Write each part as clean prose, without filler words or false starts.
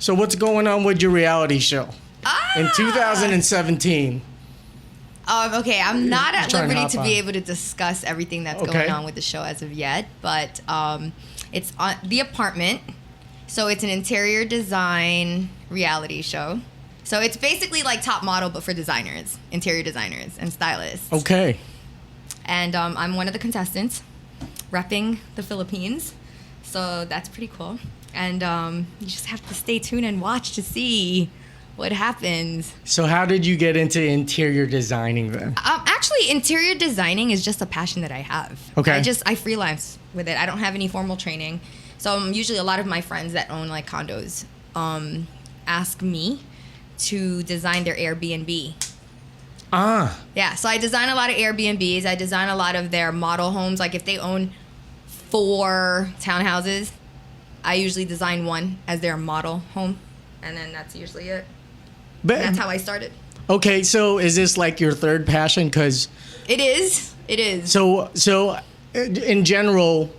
So what's going on with your reality show in 2017? Okay, I'm not at Trying to liberty hop to on. be able to discuss everything that's going on with the show as of yet, but it's on The Apartment. So it's an interior design reality show. So it's basically like Top Model, but for designers, interior designers and stylists. Okay. And I'm one of the contestants, repping the Philippines. So that's pretty cool. And you just have to stay tuned and watch to see what happens. So how did you get into interior designing then? Actually, interior designing is just a passion that I have. Okay. I freelance with it. I don't have any formal training. So usually a lot of my friends that own like condos ask me to design their Airbnb. Yeah, so I design a lot of Airbnbs. I design a lot of their model homes. Like if they own 4 townhouses, I usually design one as their model home. And then that's usually it. But, That's how I started. Okay, so is this like your third passion? Because It is. It is. so in general,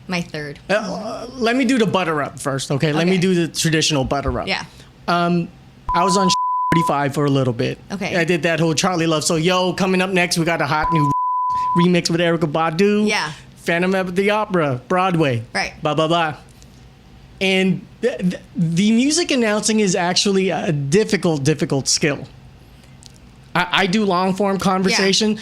My third. let me do the butter up first. Okay, let me do the traditional butter up. Yeah. I was on 45 for a little bit. Okay. I did that whole Charlie Love. So coming up next, we got a hot new remix with Erykah Badu. Yeah. Phantom of the Opera, Broadway. Right. Blah blah blah. And the music announcing is actually a difficult skill. I do long form conversation. Yeah.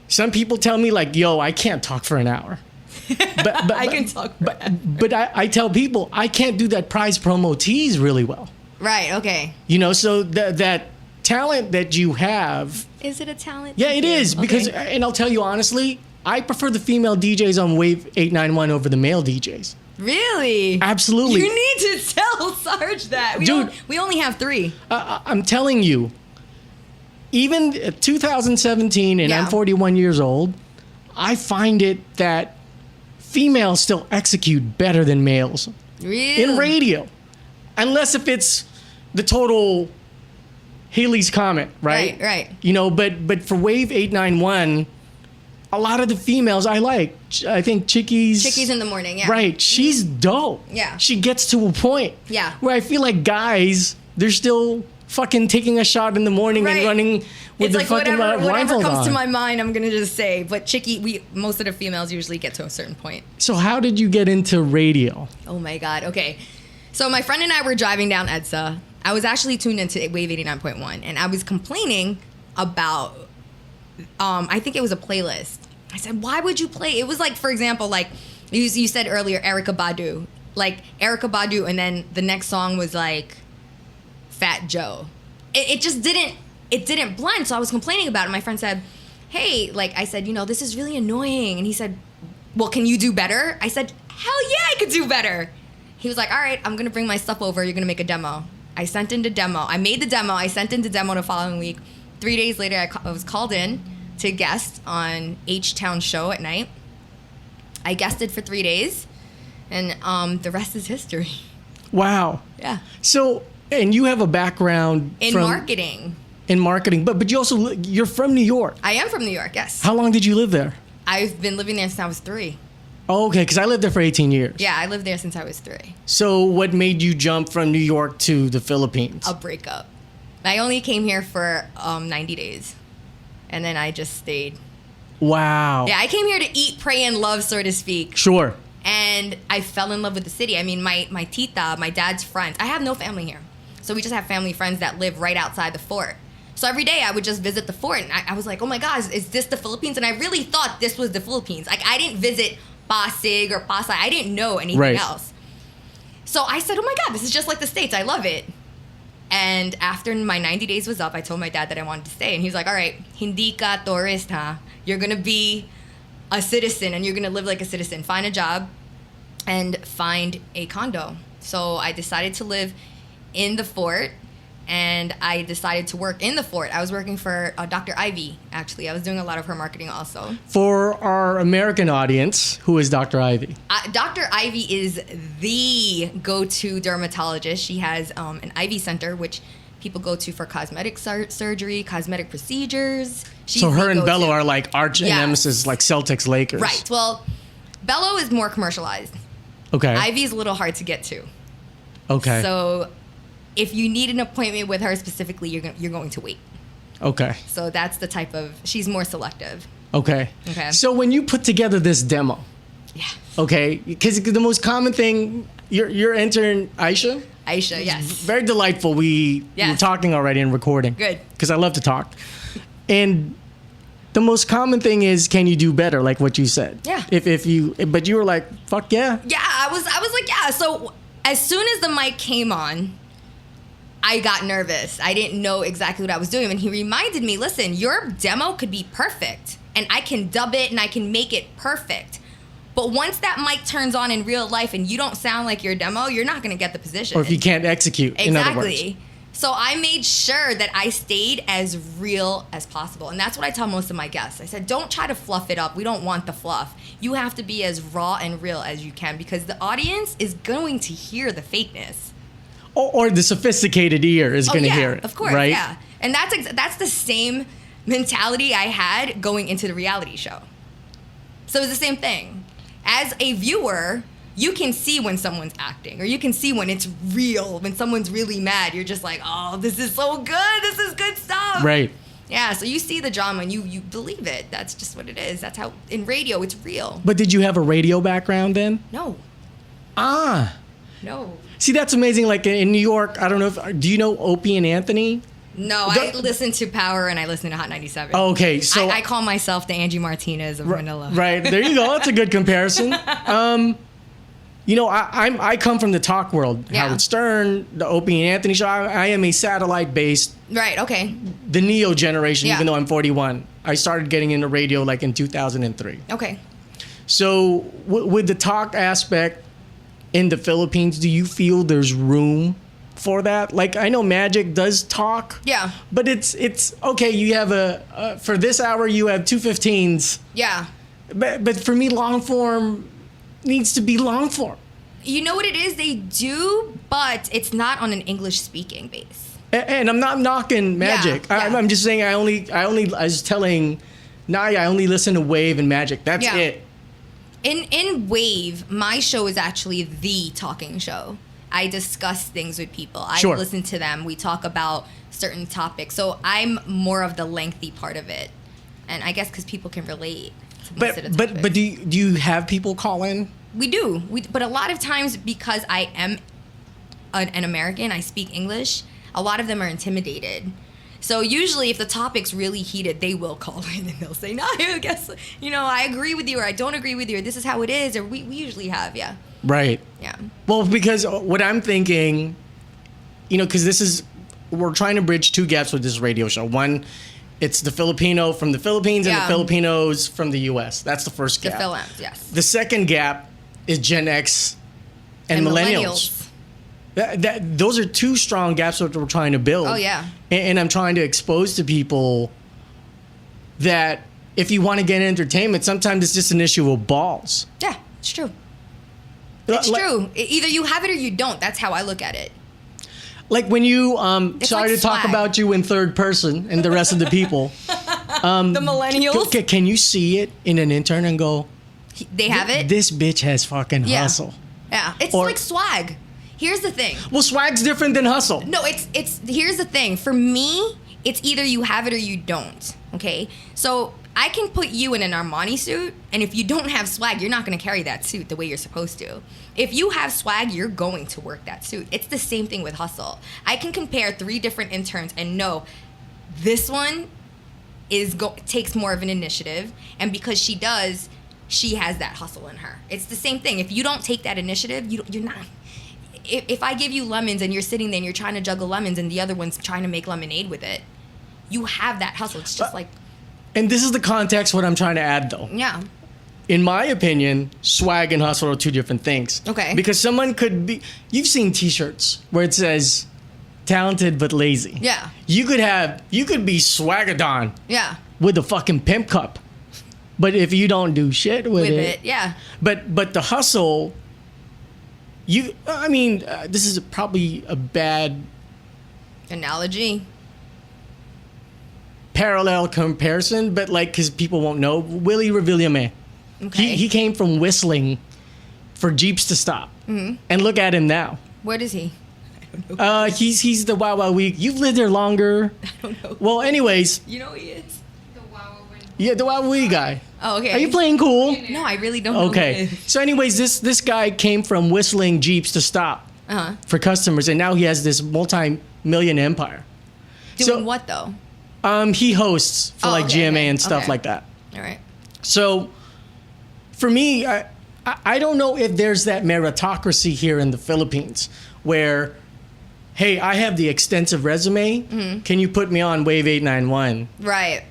Some people tell me like, yo, I can't talk for an hour. But I can talk for but I tell people I can't do that prize promo tease really well. Right, okay. You know, so that talent that you have. Is it a talent? Yeah, it is. Okay. Because, and I'll tell you honestly, I prefer the female DJs on Wave 891 over the male DJs. Really? Absolutely. You need to tell Sarge that. Dude. We only have 3. I'm telling you, even 2017, and Yeah. I'm 41 years old, I find it that females still execute better than males Really? in radio. Unless if it's the total Halley's Comet, right? Right. You know, but for Wave 891, a lot of the females I like. I think Chickies in the morning, yeah. Right. She's dope. Yeah. She gets to a point. Yeah. Where I feel like guys, they're still fucking taking a shot in the morning and Right. running with It's the like fucking whatever blindfold comes on. to my mind, I'm gonna just say. But most of the females usually get to a certain point. So how did you get into radio? Oh my God. Okay. So my friend and I were driving down EDSA. I was actually tuned into Wave 89.1, and I was complaining about, I think it was a playlist. I said, why would you play? It was like, for example, like you said earlier, Erykah Badu. Like Erykah Badu, and then the next song was like Fat Joe. It just didn't blend. So I was complaining about it. My friend said, hey, like I said, this is really annoying. And he said, well, can you do better? I said, hell yeah, I could do better. He was like, all right, I'm going to bring my stuff over. You're going to make a demo. I sent in the demo. I made the demo. I sent in the demo the following week. 3 days later, I was called in to guest on H-Town show at night. I guested for 3 days, and the rest is history. Wow. Yeah. So, and you have a background In marketing. In marketing, but you're from New York. I am from New York, yes. How long did you live there? I've been living there since I was 3. Oh, okay, because I lived there for 18 years. Yeah, I lived there since I was 3. So what made you jump from New York to the Philippines? A breakup. I only came here for 90 days, and then I just stayed. Wow. Yeah, I came here to eat, pray, and love, so to speak. Sure. And I fell in love with the city. I mean, my tita, my dad's friends. I have no family here. So we just have family friends that live right outside the fort. So every day I would just visit the fort. And I was like, oh my God, is this the Philippines? And I really thought this was the Philippines. Like, I didn't visit Pasig or Pasay. I didn't know anything else. So I said, oh my God, this is just like the States. I love it. And after my 90 days was up, I told my dad that I wanted to stay. And he was like, all right, hindi ka tourist, ha? You're going to be a citizen and you're going to live like a citizen. Find a job and find a condo. So I decided to live in the fort, and I decided to work in the fort. I was working for Dr. Ivy, actually. I was doing a lot of her marketing also. For our American audience, who is Dr. Ivy? Dr. Ivy is the go-to dermatologist. She has an Ivy Center, which people go to for cosmetic surgery, cosmetic procedures. So her and Bello are like arch nemesis, like Celtics, Lakers. Right. Well, Bello is more commercialized. Okay. Ivy is a little hard to get to. Okay. So if you need an appointment with her specifically, you're going to wait. Okay. So that's the type of, she's more selective. Okay. Okay. So when you put together this demo, Yeah. okay, because the most common thing, your intern, Aisha, yes. very delightful. We were talking already and recording. Good. Because I love to talk. And the most common thing is, can you do better? Like what you said. Yeah. But you were like, fuck yeah. Yeah, I was like, yeah. So as soon as the mic came on, I got nervous. I didn't know exactly what I was doing. And he reminded me, listen, your demo could be perfect. And I can dub it and I can make it perfect. But once that mic turns on in real life and you don't sound like your demo, you're not going to get the position. Or if you can't execute, in other words. Exactly. So I made sure that I stayed as real as possible. And that's what I tell most of my guests. I said, don't try to fluff it up. We don't want the fluff. You have to be as raw and real as you can because the audience is going to hear the fakeness. Or the sophisticated ear is going to hear it. Of course, right? yeah. And that's the same mentality I had going into the reality show. So it's the same thing. As a viewer, you can see when someone's acting, or you can see when it's real, when someone's really mad. You're just like, oh, this is so good. This is good stuff. Right. Yeah, so you see the drama and you believe it. That's just what it is. That's how, in radio, it's real. But did you have a radio background then? No. No. See, that's amazing. Like in New York, I don't know do you know Opie and Anthony? No, I listen to Power and I listen to Hot 97. Okay, so I call myself the Angie Martinez of Manila. Right, there you go. That's a good comparison. You know, I come from the talk world. Yeah. Howard Stern, the Opie and Anthony show. I am a satellite-based, Right, okay. the Neo generation, Yeah. even though I'm 41. I started getting into radio like in 2003. Okay. So with the talk aspect in the Philippines, do you feel there's room for that? Like, I know Magic does talk. Yeah. But it's okay, you have for this hour, you have 2:15s. Yeah. But for me, long form needs to be long form. You know what it is? They do, but it's not on an English speaking base. And I'm not knocking Magic. Yeah. I'm just saying I was telling Naya, I only listen to Wave and Magic. That's it. In Wave, my show is actually the talking show. I discuss things with people. I listen to them. We talk about certain topics. So I'm more of the lengthy part of it. And I guess because people can relate to most of the topics. But do you have people call in? We do. But a lot of times, because I am an American, I speak English, a lot of them are intimidated. So usually if the topic's really heated, they will call in and they'll say, no, I guess, I agree with you or I don't agree with you or this is how it is. Or we usually have, yeah. Right. Yeah. Well, because what I'm thinking, because we're trying to bridge two gaps with this radio show. One, it's the Filipino from the Philippines and the Filipinos from the U.S. That's the first gap. The Philippines, yes. The second gap is Gen X and millennials. Those are two strong gaps that we're trying to build. Oh, yeah. And I'm trying to expose to people that if you want to get entertainment, sometimes it's just an issue of balls. Yeah, it's true. It's true. Either you have it or you don't. That's how I look at it. Like when you sorry to talk swag. about you in third person and the rest of the people. The millennials. Can you see it in an intern and go, they have it? This bitch has fucking hustle. Yeah. It's like swag. Here's the thing. Well, swag's different than hustle. No, it's here's the thing. For me, it's either you have it or you don't. Okay? So I can put you in an Armani suit, and if you don't have swag, you're not going to carry that suit the way you're supposed to. If you have swag, you're going to work that suit. It's the same thing with hustle. I can compare 3 different interns and know this one takes more of an initiative, and because she does, she has that hustle in her. It's the same thing. If you don't take that initiative, you're not. If I give you lemons and you're sitting there and you're trying to juggle lemons and the other one's trying to make lemonade with it, you have that hustle. It's just like... And this is the context what I'm trying to add, though. Yeah. In my opinion, swag and hustle are 2 different things. Okay. Because someone could be... You've seen T-shirts where it says, talented but lazy. Yeah. You could be swagadon. Yeah. With a fucking pimp cup. But if you don't do shit with it... Yeah. But the hustle... this is probably a bad... Analogy. Parallel comparison, but because people won't know, Willie Revillame. Okay. He came from whistling for Jeeps to stop. Mm-hmm. And look at him now. What is he? don't know. He's the Wow Wow Week. You've lived there longer. I don't know. Well, anyways. You know who he is? Yeah, the Wow Wow Week guy. Oh, okay. Are you playing cool? No, I really don't know. Okay. Who he is. So, anyways, this guy came from whistling Jeeps to stop for customers, and now he has this multi-million empire. Doing what though? He hosts for GMA and stuff like that. All right. So, for me, I don't know if there's that meritocracy here in the Philippines where, hey, I have the extensive resume. Mm-hmm. Can you put me on Wave 891? Right.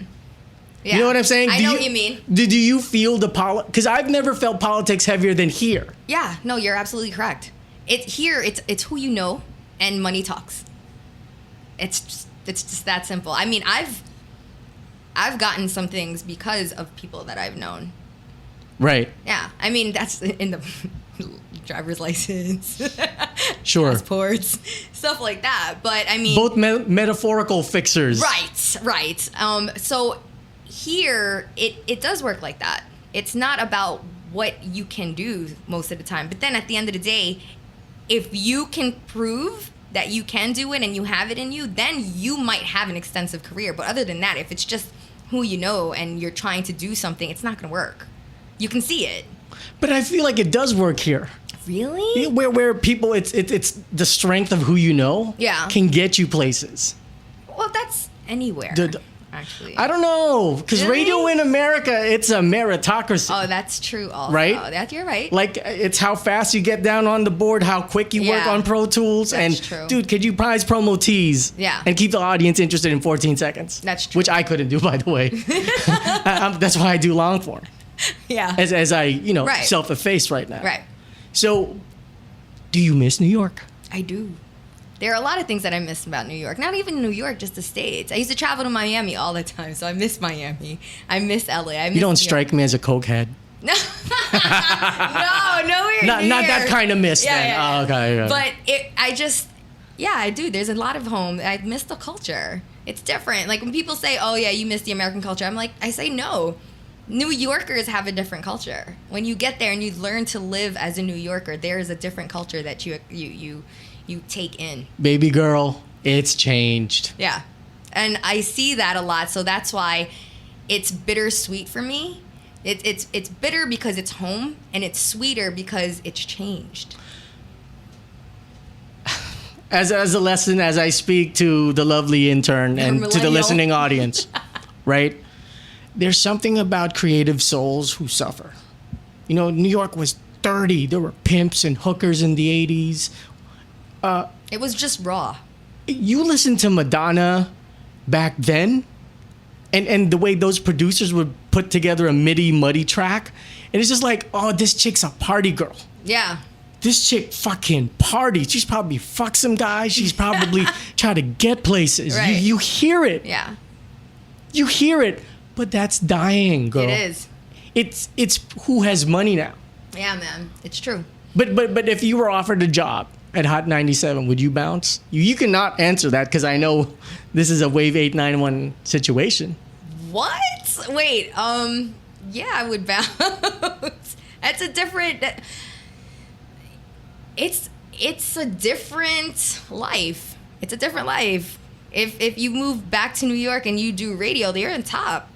Yeah. You know what I'm saying? I know what you mean. Do you feel the because I've never felt politics heavier than here. Yeah. No, you're absolutely correct. It's who you know, and money talks. It's just that simple. I mean, I've gotten some things because of people that I've known. Right. Yeah. I mean, that's in the driver's license, sure, passports, stuff like that. But I mean, both metaphorical fixers. Right. So here, it does work like that. It's not about what you can do most of the time. But then at the end of the day, if you can prove that you can do it and you have it in you, then you might have an extensive career. But other than that, if it's just who you know and you're trying to do something, it's not going to work. You can see it. But I feel like it does work here. Really? Where people, it's the strength of who you know can get you places. Well, that's anywhere, actually. I don't know, because radio in America, it's a meritocracy. Oh, that's true also. Right? You're right. Like, it's how fast you get down on the board, how quick you work on Pro Tools. That's and, true. Dude, could you prize promo tees and keep the audience interested in 14 seconds? That's true. Which I couldn't do, by the way. That's why I do long form. Yeah. As I, self-efface right now. Right. So, do you miss New York? I do. There are a lot of things that I miss about New York. Not even New York, just the States. I used to travel to Miami all the time, so I miss Miami. I miss LA. You don't strike me as a cokehead. No, nowhere near. Not that kind of miss then. Yeah. Oh, okay. But I do. There's a lot of home. I miss the culture. It's different. Like when people say, oh yeah, you miss the American culture. I say no. New Yorkers have a different culture. When you get there and you learn to live as a New Yorker, there is a different culture that you take in. Baby girl, it's changed. Yeah. And I see that a lot, so that's why it's bittersweet for me. It's bitter because it's home, and it's sweeter because it's changed. As a lesson, as I speak to the lovely intern and to the listening audience, right? There's something about creative souls who suffer. New York was dirty. There were pimps and hookers in the 80s. It was just raw. You listen to Madonna back then, and the way those producers would put together a muddy track, and it's just like, oh, this chick's a party girl. Yeah. This chick fucking parties. She's probably fucked some guys. She's probably trying to get places. Right. You hear it. Yeah. You hear it, but that's dying, girl. It is. It's who has money now. Yeah, man. It's true. But if you were offered a job at Hot 97, would you bounce? You cannot answer that because I know this is a Wave 891 situation. What? Wait, yeah, I would bounce. That's a different... It's a different life. It's a different life. If you move back to New York and you do radio, they're on top.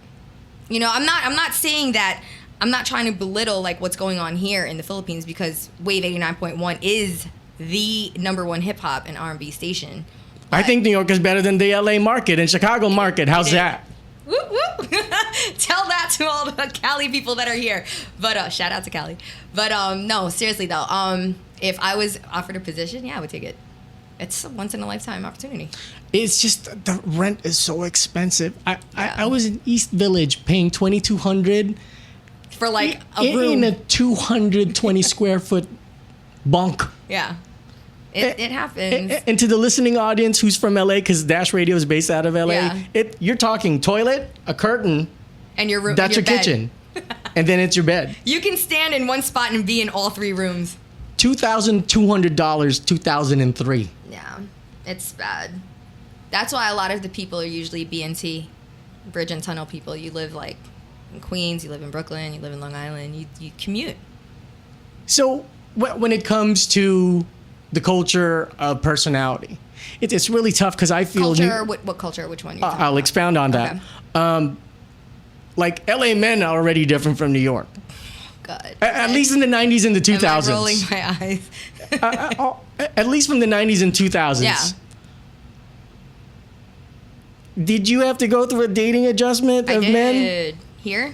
I'm not saying that. I'm not trying to belittle like what's going on here in the Philippines because Wave 89.1 is the #1 hip hop and R&B station. But I think New York is better than the LA market and Chicago market. How's that? Whoop, whoop. Tell that to all the Cali people that are here. But shout out to Cali. But no, seriously though, if I was offered a position, yeah, I would take it. It's a once in a lifetime opportunity. It's just the rent is so expensive. I was in East Village paying $2,200 for like a room in a 220 square foot bunk. Yeah. It happens. And to the listening audience who's from LA, because Dash Radio is based out of LA, you're talking toilet, a curtain, and your room. That's your kitchen. And then it's your bed. You can stand in one spot and be in all three rooms. $2,200, 2003. Yeah, it's bad. That's why a lot of the people are usually BNT, Bridge and Tunnel people. You live like in Queens, you live in Brooklyn, you live in Long Island, you commute. So when it comes to the culture of personality. It's really tough because I feel Culture, what culture? Which one? I'll expound on that. Okay. Like LA men are already different from New York. God. At least in the 90s and the 2000s. Am I rolling my eyes? At least from the 90s and 2000s. Yeah. Did you have to go through a dating adjustment of men? I did. Here?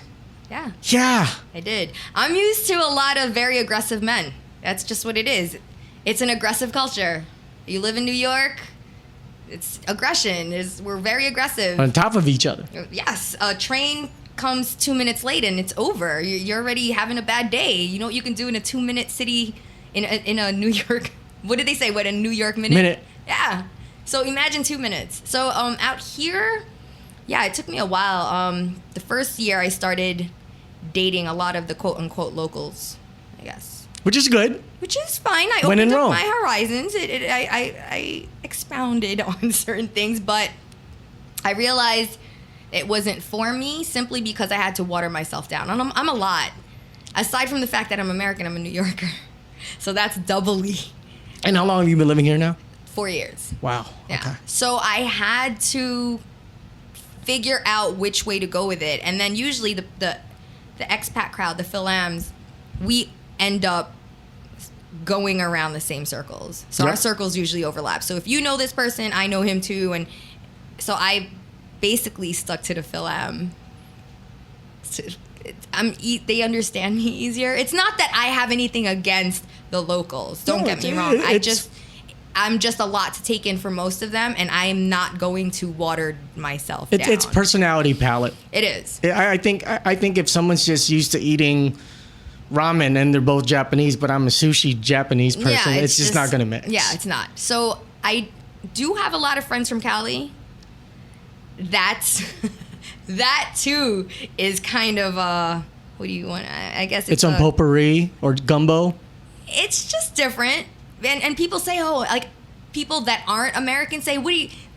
Yeah. Yeah. I did. I'm used to a lot of very aggressive men. That's just what it is. It's an aggressive culture. You live in New York, it's aggression. We're very aggressive. On top of each other. Yes. A train comes 2 minutes late and it's over. You're already having a bad day. You know what you can do in a 2-minute city in a New York, what did they say? What, a New York minute? Yeah. So imagine 2 minutes. So out here, yeah, it took me a while. The first year I started dating a lot of the quote unquote locals, I guess. Which is good. Which is fine. I When in opened up Rome. my horizons. I expounded on certain things, but I realized it wasn't for me simply because I had to water myself down. And I'm a lot. Aside from the fact that I'm American, I'm a New Yorker. So that's doubly. And how long have you been living here now? 4 years. Wow. Yeah. Okay. So I had to figure out which way to go with it. And then usually the expat crowd, the Philams, we end up going around the same circles. So Yep. our circles usually overlap. So if you know this person, I know him too. And so I basically stuck to the Philam. They understand me easier. It's not that I have anything against the locals. Don't get me wrong. I'm just a lot to take in for most of them, and I am not going to water myself down. It's personality palette. It is. I think if someone's just used to eating ramen and they're both Japanese, but I'm a sushi Japanese person, it's just not going to mix. Yeah, it's not. So I do have a lot of friends from Cali. That too is kind of what do you want? I guess it's on potpourri or gumbo. It's just different. And people say, oh, like people that aren't American say,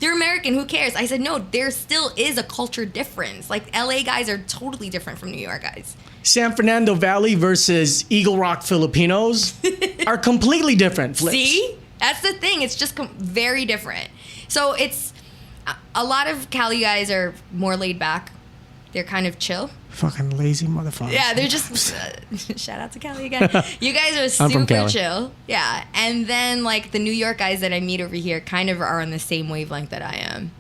they're American, who cares? I said, no, there still is a culture difference. Like LA guys are totally different from New York guys. San Fernando Valley versus Eagle Rock Filipinos are completely different flips. See? That's the thing. It's just very different. So it's a lot of Cali guys are more laid back. They're kind of chill. Fucking lazy motherfuckers. Yeah, they're just shout out to Cali again. You guys are I'm from super Cali. chill. Yeah. And then like the New York guys that I meet over here kind of are on the same wavelength that I am.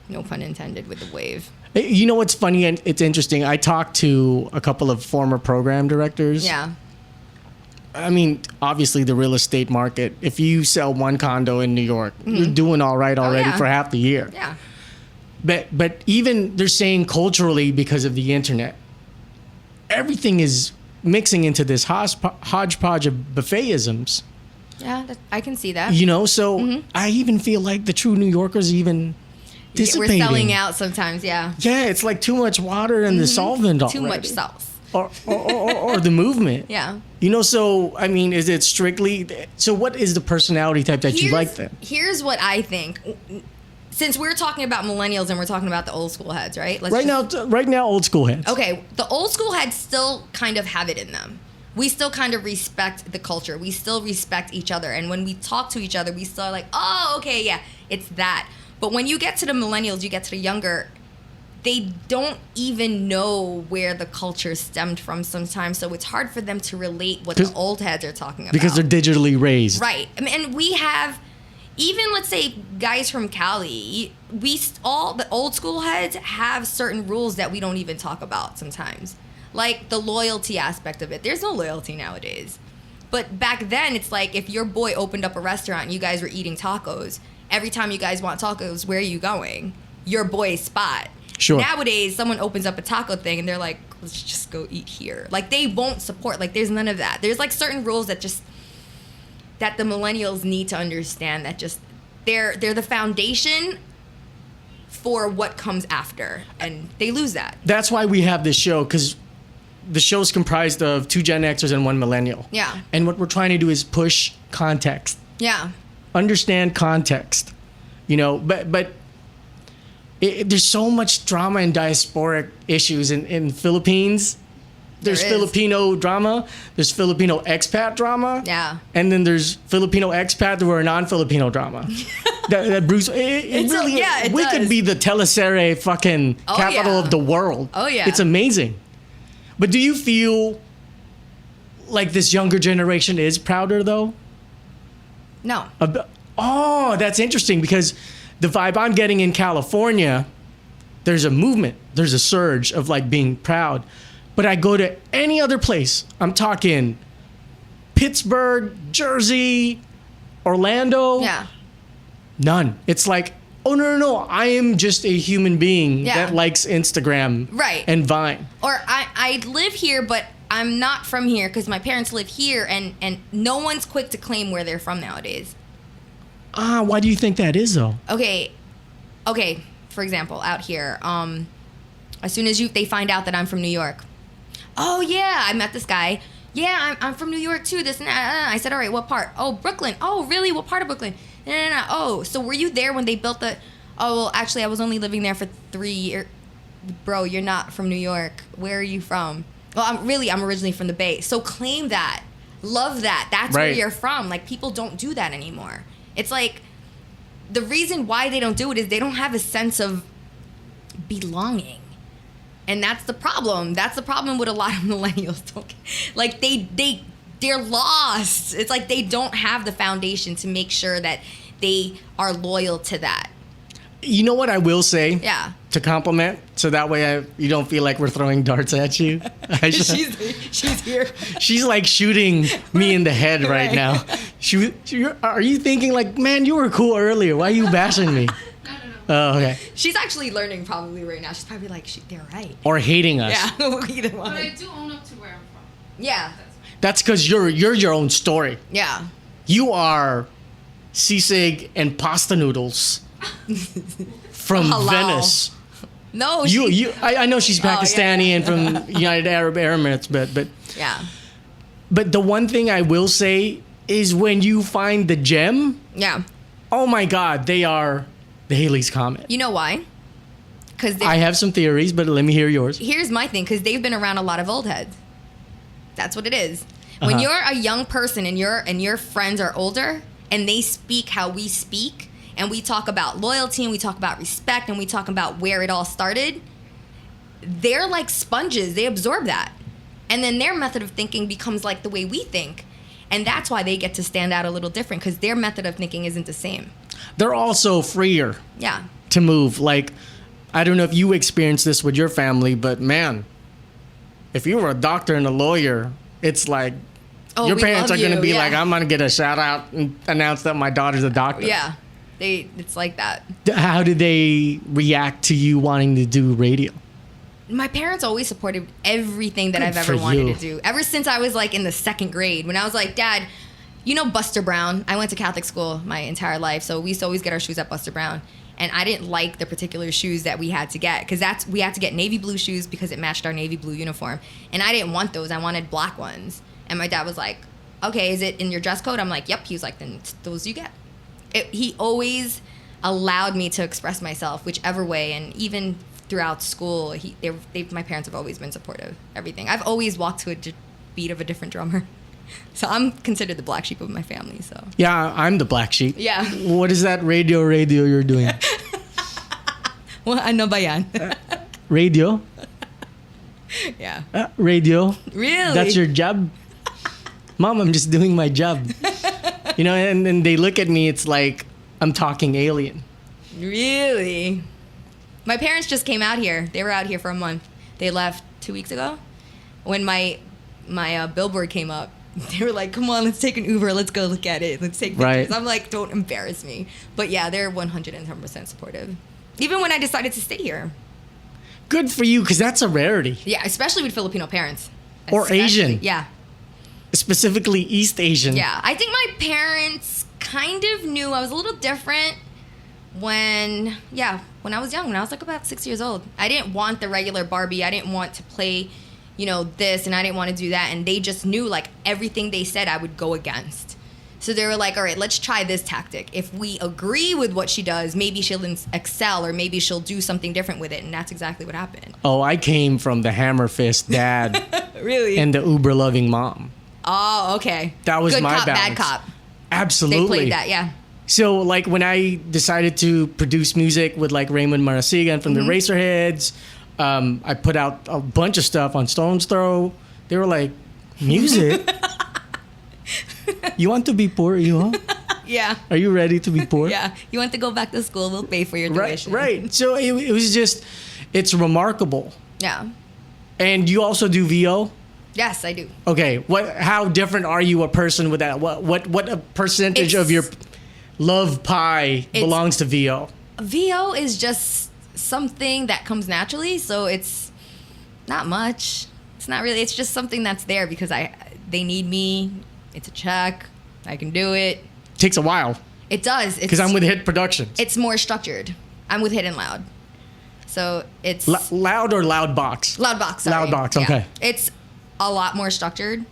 No pun intended with the wave. You know what's funny and it's interesting? I talked to a couple of former program directors. Yeah. I mean, obviously the real estate market, if you sell one condo in New York, you're doing all right already yeah. for half the year. Yeah. But even they're saying culturally because of the internet, everything is mixing into this hodgepodge of buffetisms. Yeah, I can see that. You know, so I even feel like the true New Yorkers even dissipating. We're selling out sometimes, yeah. Yeah, it's like too much water in the solvent already. Too much sauce. Or the movement. Yeah. You know, so, I mean, is it strictly... So what is the personality type that you like then? Here's what I think. Since we're talking about millennials and we're talking about the old school heads, right? Right now, old school heads. Okay, the old school heads still kind of have it in them. We still kind of respect the culture. We still respect each other. And when we talk to each other, we still are like, oh, okay, yeah, it's that. But when you get to the millennials, you get to the younger, they don't even know where the culture stemmed from sometimes. So it's hard for them to relate what the old heads are talking about. Because they're digitally raised. Right. I mean, and we have... Even let's say guys from Cali, all the old school heads have certain rules that we don't even talk about sometimes. Like the loyalty aspect of it. There's no loyalty nowadays. But back then, it's like if your boy opened up a restaurant and you guys were eating tacos, every time you guys want tacos, where are you going? Your boy's spot. Sure. Nowadays, someone opens up a taco thing and they're like, let's just go eat here. Like they won't support. Like there's none of that. There's like certain rules that the millennials need to understand that just they're the foundation for what comes after, and they lose that. That's why we have this show, because the show's comprised of 2 Gen Xers and 1 millennial. Yeah. And what we're trying to do is push context. Yeah. Understand context. You know, but there's so much drama and diasporic issues in Philippines. There's There is. Filipino drama. There's Filipino expat drama. Yeah. And then there's Filipino expat who are non-Filipino drama. that Bruce, it really, it we does. could be the teleserie fucking capital yeah. of the world. Oh, yeah. It's amazing. But do you feel like this younger generation is prouder though? No. Oh, that's interesting because the vibe I'm getting in California, there's a movement, there's a surge of like being proud. But I go to any other place, I'm talking Pittsburgh, Jersey, Orlando. Yeah. None. It's like, oh, no. I am just a human being Yeah. that likes Instagram Right. and Vine. Or I live here, but I'm not from here because my parents live here, and no one's quick to claim where they're from nowadays. Why do you think that is though? Okay. For example, out here, as soon as they find out that I'm from New York, oh yeah, I met this guy. Yeah, I'm from New York too. This and that. I said, all right, what part? Oh, Brooklyn. Oh, really? What part of Brooklyn? No. Oh, so were you there when they built the? Oh, well, actually, I was only living there for 3 years. Bro, you're not from New York. Where are you from? Well, I'm originally from the Bay. So claim that. Love that. That's where Right. you're from. Like, people don't do that anymore. It's like, the reason why they don't do it is they don't have a sense of belonging. And that's the problem. That's the problem with a lot of millennials. Like, they're lost. It's like they don't have the foundation to make sure that they are loyal to that. You know what I will say? Yeah. To compliment, so that way you don't feel like we're throwing darts at you. She's here. She's like shooting me in the head right now. Are you thinking like, man, you were cool earlier. Why are you bashing me? No. Oh, okay. She's actually learning probably right now. She's probably like, they're right. Or hating us. Yeah, either one. But I do own up to where I'm from. Yeah. That's because you're your own story. Yeah. You are sisig and pasta noodles from Halal. Venice. No, I know she's Pakistani yeah. and from United Arab Emirates, but yeah. But the one thing I will say is when you find the gem, Yeah. oh my God, they are the Haley's Comet. You know why? Because I have some theories, but let me hear yours. here's my thing, because they've been around a lot of old heads. That's what it is. When Uh-huh. you're a young person and your friends are older and they speak how we speak, and we talk about loyalty and we talk about respect and we talk about where it all started, they're like sponges. They absorb that. And then their method of thinking becomes like the way we think. And that's why they get to stand out a little different, because their method of thinking isn't the same. They're also freer Yeah. to move. Like, I don't know if you experienced this with your family, but man, if you were a doctor and a lawyer, it's like your we parents are love going to you, be yeah. like, I'm going to get a shout out and announce that my daughter's a doctor. Yeah. It's like that. How did they react to you wanting to do radio? My parents always supported everything that Good I've ever for wanted you. to do. Ever since I was like in the second grade, when I was like, Dad, you know Buster Brown? I went to Catholic school my entire life, so we used to always get our shoes at Buster Brown. And I didn't like the particular shoes that we had to get, because we had to get navy blue shoes because it matched our navy blue uniform. And I didn't want those. I wanted black ones. And my dad was like, okay, is it in your dress code? I'm like, yep. He was like, then those you get. He always allowed me to express myself whichever way, and even throughout school, my parents have always been supportive. Everything. I've always walked to a beat of a different drummer, so I'm considered the black sheep of my family. So Yeah, I'm the black sheep. yeah. What is that radio you're doing? Well, I know Bayan. Radio? Yeah. Radio? Really? That's your job? Mom, I'm just doing my job. You know, and then they look at me, it's like I'm talking alien. Really? My parents just came out here. They were out here for a month. They left 2 weeks ago. When my billboard came up, they were like, come on, let's take an Uber. Let's go look at it. Let's take pictures. Right. I'm like, don't embarrass me. But yeah, they're 110% supportive. Even when I decided to stay here. Good for you, because that's a rarity. Yeah, especially with Filipino parents. Or Especially- Asian. Yeah. Specifically East Asian. Yeah. I think my parents kind of knew I was a little different when I was young, when I was like about 6 years old. I didn't want the regular Barbie. I didn't want to play, this, and I didn't want to do that. And they just knew, like, everything they said I would go against. So they were like, all right, let's try this tactic. If we agree with what she does, maybe she'll excel, or maybe she'll do something different with it. And that's exactly what happened. Oh, I came from the hammer fist dad. Really? and the Uber loving mom. Oh, okay. That was Good my cop, balance. bad cop. Absolutely. They played that, yeah. So like when I decided to produce music with like Raymond Marasigan from the Racerheads, I put out a bunch of stuff on Stone's Throw. They were like, music? You want to be poor, you huh? Yeah. Are you ready to be poor? Yeah. You want to go back to school? We'll pay for your tuition. Right. So it was just, it's remarkable. Yeah. And you also do VO? Yes, I do. Okay. How different are you a person with that? What a percentage of your love pie belongs to VO? VO is just something that comes naturally, so it's not much. It's not really. It's just something that's there because they need me. It's a check. I can do it. Takes a while. It does. Because I'm with Hit Productions. It's more structured. I'm with Hidden Loud. So it's... Loud or Loud Box? Loud Box, sorry. Loud Box, Yeah. okay. It's a lot more structured.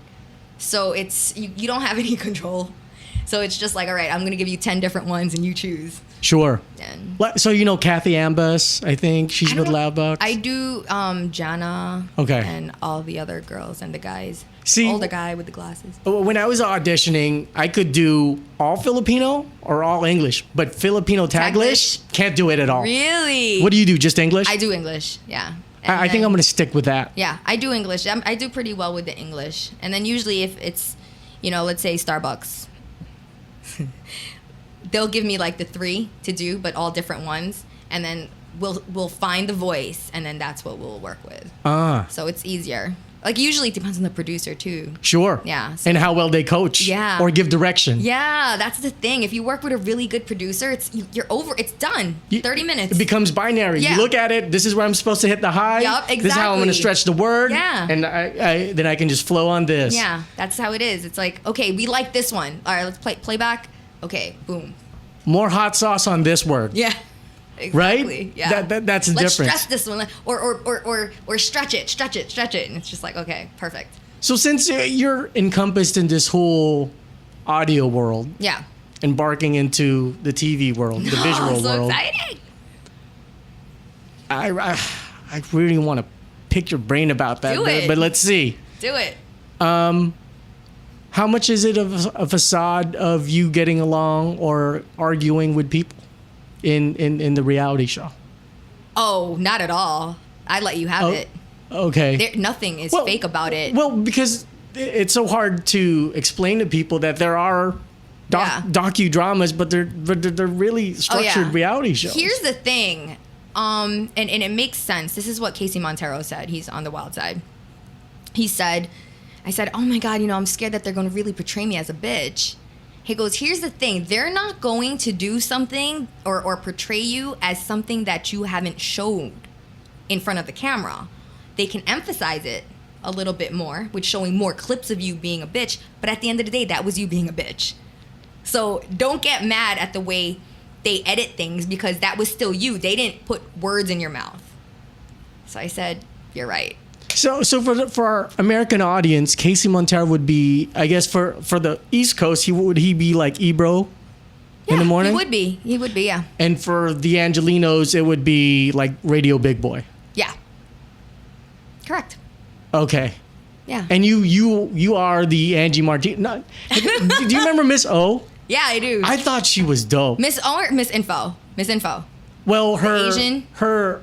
So it's... You don't have any control. So it's just like, all right, I'm going to give you 10 different ones and you choose. Sure. And So you know Kathy Ambus, I think. She's I don't with know. Loud Box. I do Jana. Okay. And all the other girls and the guys. See- The older guy with the glasses. When I was auditioning, I could do all Filipino or all English, but Filipino Taglish, can't do it at all. Really? What do you do? Just English? I do English, yeah. I think I'm going to stick with that. Yeah, I do English. I do pretty well with the English. And then usually if it's, let's say Starbucks, they'll give me like the 3 to do, but all different ones. And then we'll find the voice, and then that's what we'll work with. So it's easier. Like usually it depends on the producer too. Sure. Yeah, so- and how well they coach. Yeah. Or give direction. Yeah, that's the thing. If you work with a really good producer, you're over. It's done. 30 minutes. It becomes binary. Yeah. You look at it. This is where I'm supposed to hit the high. Yup, This is how I'm going to exactly. stretch the word. Yeah. And then I can just flow on this. Yeah, that's how it is. It's like, okay, we like this one. All right, let's play back. Okay, boom. More hot sauce on this word. Yeah. Exactly. Right? Yeah. That's the Let's difference. stress this one, or stretch it, and it's just like, okay, perfect. So since you're encompassed in this whole audio world, Yeah. embarking into the TV world, the visual so world, exciting. I really want to pick your brain about that. Do it. But let's see. Do it. How much is it of a facade of you getting along or arguing with people in the reality show? Oh, not at all. I let you have Oh, it. Okay. Nothing is Well, fake about it. Well, because it's so hard to explain to people that there are Yeah. docudramas, but they're really structured reality shows. Here's the thing, and it makes sense. This is what Casey Montero said. He's on the Wild Side. I said, oh my God, I'm scared that they're going to really portray me as a bitch. He goes, here's the thing. They're not going to do something or portray you as something that you haven't showed in front of the camera. They can emphasize it a little bit more with showing more clips of you being a bitch. But at the end of the day, that was you being a bitch. So don't get mad at the way they edit things because that was still you. They didn't put words in your mouth. So I said, you're right. So for our American audience, Casey Montero would be, I guess, for the East Coast, would he be like Ebro in the morning? He would be, yeah. And for the Angelinos, it would be like Radio Big Boy. Yeah. Correct. Okay. Yeah. And you are the Angie Martinez. Do you remember Miss O? Yeah, I do. I thought she was dope. Miss O or Miss Info? Miss Info. Well, her Asian? her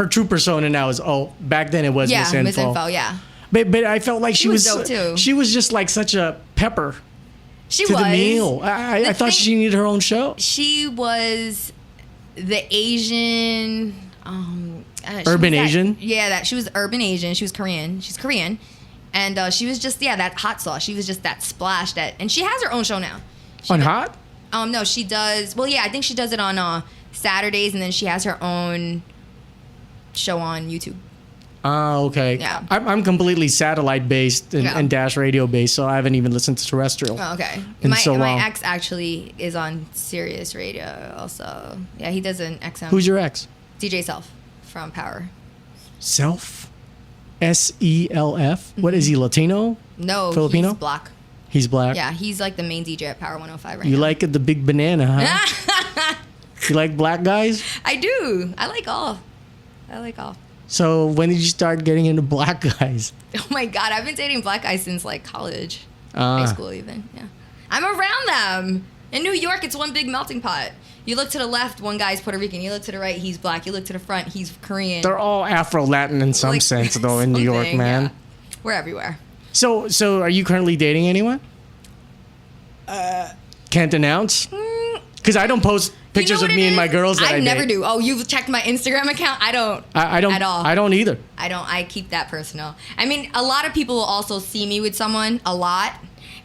true persona now is O. Back then it was Yeah, Miss Info. Miss Info, yeah. But I felt like she was was dope, too. She was just like such a pepper She to was. the meal. I thought she needed her own show. She was the Asian. She Urban was that- Asian? Yeah, she was urban Asian. She was Korean. She's Korean, and she was just that hot sauce. She was just that splash and she has her own show now. On Hot? No, she does. Well, yeah, I think she does it on Saturdays, and then she has her own show on YouTube. Okay. Yeah. I'm completely satellite based and Dash radio based, so I haven't even listened to terrestrial. Oh, okay. In so long. My ex actually is on Sirius Radio also. Yeah, he does an XM. Who's your ex? DJ Self from Power. Self? SELF? What is he, Latino? No, Filipino? he's black. He's black. Yeah, he's like the main DJ at Power 105 right You now. like the big banana, huh? You like black guys? I do. I like all. So when did you start getting into black guys? Oh my God, I've been dating black guys since like college, high school even. Yeah, I'm around them. In New York, it's one big melting pot. You look to the left, one guy's Puerto Rican. You look to the right, he's black. You look to the front, he's Korean. They're all Afro-Latin in some sense, though, in New York, man. Yeah. We're everywhere. So are you currently dating anyone? Can't announce? Because I don't post pictures of me and my girls that I never date. do. Oh, you've checked my Instagram account? I don't. I don't at all. I don't either. I don't. I keep that personal. I mean, a lot of people will also see me with someone a lot,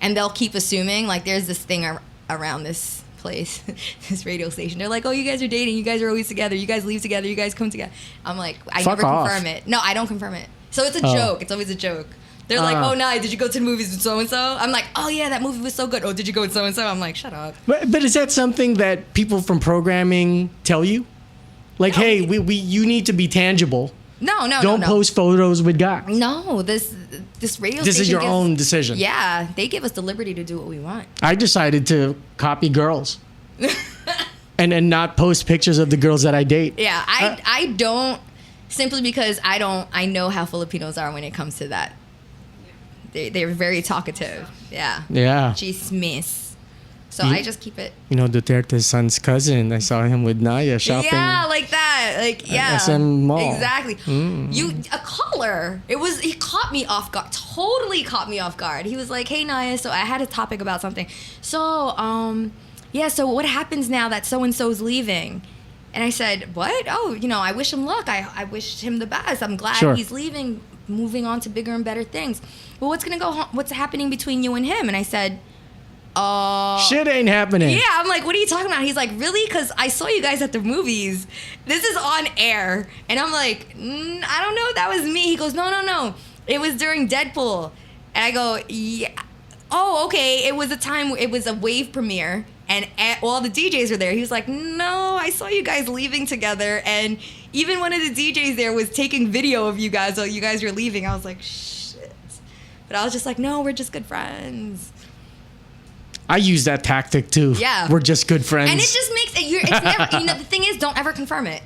and they'll keep assuming like there's this thing around this place, this radio station. They're like, oh, you guys are dating. You guys are always together. You guys leave together. You guys come together. I'm like, I Fuck never off. confirm it. No, I don't confirm it. So it's a joke. It's always a joke. They're like, oh, Naya, did you go to the movies with so-and-so? I'm like, oh, yeah, that movie was so good. Oh, did you go with so-and-so? I'm like, shut up. But is that something that people from programming tell you? Like, No. hey, you need to be tangible. No. Don't post photos with guys. No, this radio station. This is your gives- own decision. Yeah, they give us the liberty to do what we want. I decided to copy girls. and not post pictures of the girls that I date. Yeah, I don't, simply because I know how Filipinos are when it comes to that. They're very talkative. Yeah. Yeah. Chismis. So I just keep it. You know, Duterte's son's cousin. I saw him with Naya shopping. Yeah, like that. Like, yeah. SM Mall. Exactly. A caller. He caught me off guard. Totally caught me off guard. He was like, hey, Naya, so I had a topic about something. So, yeah, so what happens now that so-and-so's leaving? And I said, what? Oh, I wish him luck. I wished him the best. I'm glad he's leaving, moving on to bigger and better things. Well, what's happening between you and him? And I said, shit ain't happening. yeah, I'm like, what are you talking about? He's like, really? Because I saw you guys at the movies. This is on air. And I'm like, I don't know if that was me. He goes, no. It was during Deadpool. And I go, yeah. Oh, okay. It was a wave premiere. And all the DJs were there. He was like, no, I saw you guys leaving together. And even one of the DJs there was taking video of you guys while you guys were leaving. I was like, shit. But I was just like, no, we're just good friends. I use that tactic too. Yeah. We're just good friends. And it just makes it, it's never, the thing is, don't ever confirm it.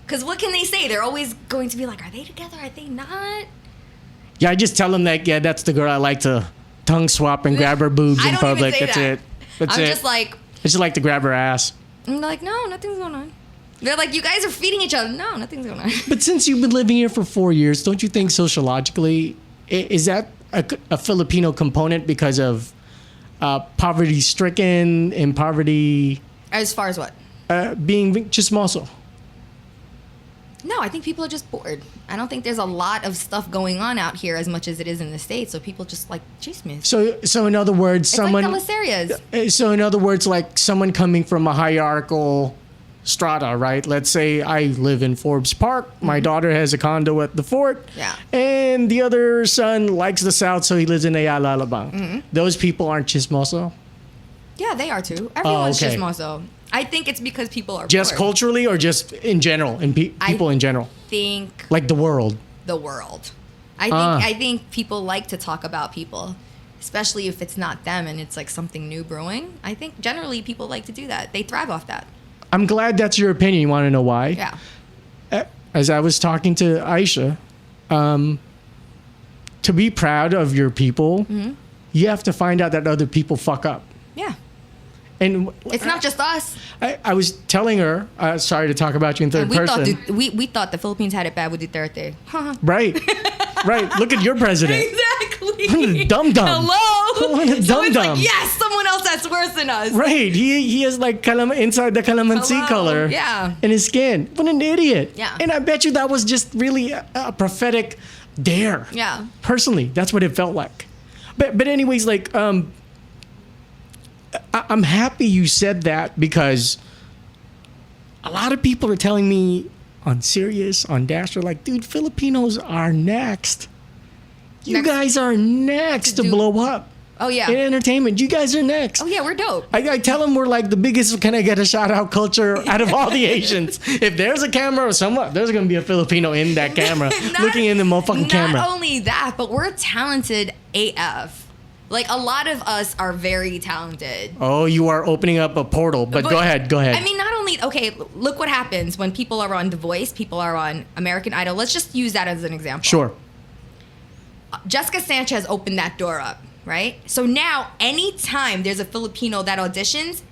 Because what can they say? They're always going to be like, are they together? Are they not? Yeah, I just tell them that, yeah, that's the girl I like to tongue swap and grab her boobs in public. Even That's say it. that. That's I'm it. just like, I just like to grab her ass. I'm like, no, nothing's going on. They're like, you guys are feeding each other. No, nothing's going on. But since you've been living here for 4 years, don't you think sociologically, is that a Filipino component because of poverty-stricken and poverty As far as what? being chismoso? No, I think people are just bored. I don't think there's a lot of stuff going on out here as much as it is in the States. So people just like chismes. So in other words, It's someone. like the Laserias. So in other words, like someone coming from a hierarchical strata, right? Let's say I live in Forbes Park. My daughter has a condo at the Fort. Yeah. And the other son likes the South, so he lives in Ayala Alabang. Those people aren't chismoso? Yeah, they are too. Everyone's okay. chismoso. I think it's because people are Just bored. culturally or just in general? People in general? Think Like the world? the world. I think people like to talk about people, especially if it's not them and it's like something new brewing. I think generally people like to do that. They thrive off that. I'm glad that's your opinion. You want to know why? Yeah. As I was talking to Aisha, to be proud of your people, you have to find out that other people fuck up. Yeah. And It's not just us. I was telling her, sorry to talk about you in third person. We thought the Philippines had it bad with Duterte. Right. Look at your president. Exactly. What a dum-dum. Hello. What a So it's dum-dum. like, yes, someone else that's worse than us. Right. He has like inside the calamansi Hello. color Yeah. in his skin. What an idiot. Yeah. And I bet you that was just really a prophetic dare. Yeah. Personally, that's what it felt like. But anyways, like I'm happy you said that because a lot of people are telling me on Sirius, on Dash, they're like, dude, Filipinos are next. You guys are next to blow up. Oh, yeah. In entertainment, you guys are next. Oh, yeah, we're dope. I tell them we're like the biggest can I get a shout out culture out of all the Asians. If there's a camera or someone, there's going to be a Filipino in that camera looking in the motherfucking camera. Not only that, but we're talented AF. Like, a lot of us are very talented. Oh, you are opening up a portal, but go ahead. I mean, not only only, okay, look what happens when people are on The Voice, people are on American Idol. Let's just use that as an example. Sure. Jessica Sanchez opened that door up, right? So now, anytime there's a Filipino that auditions,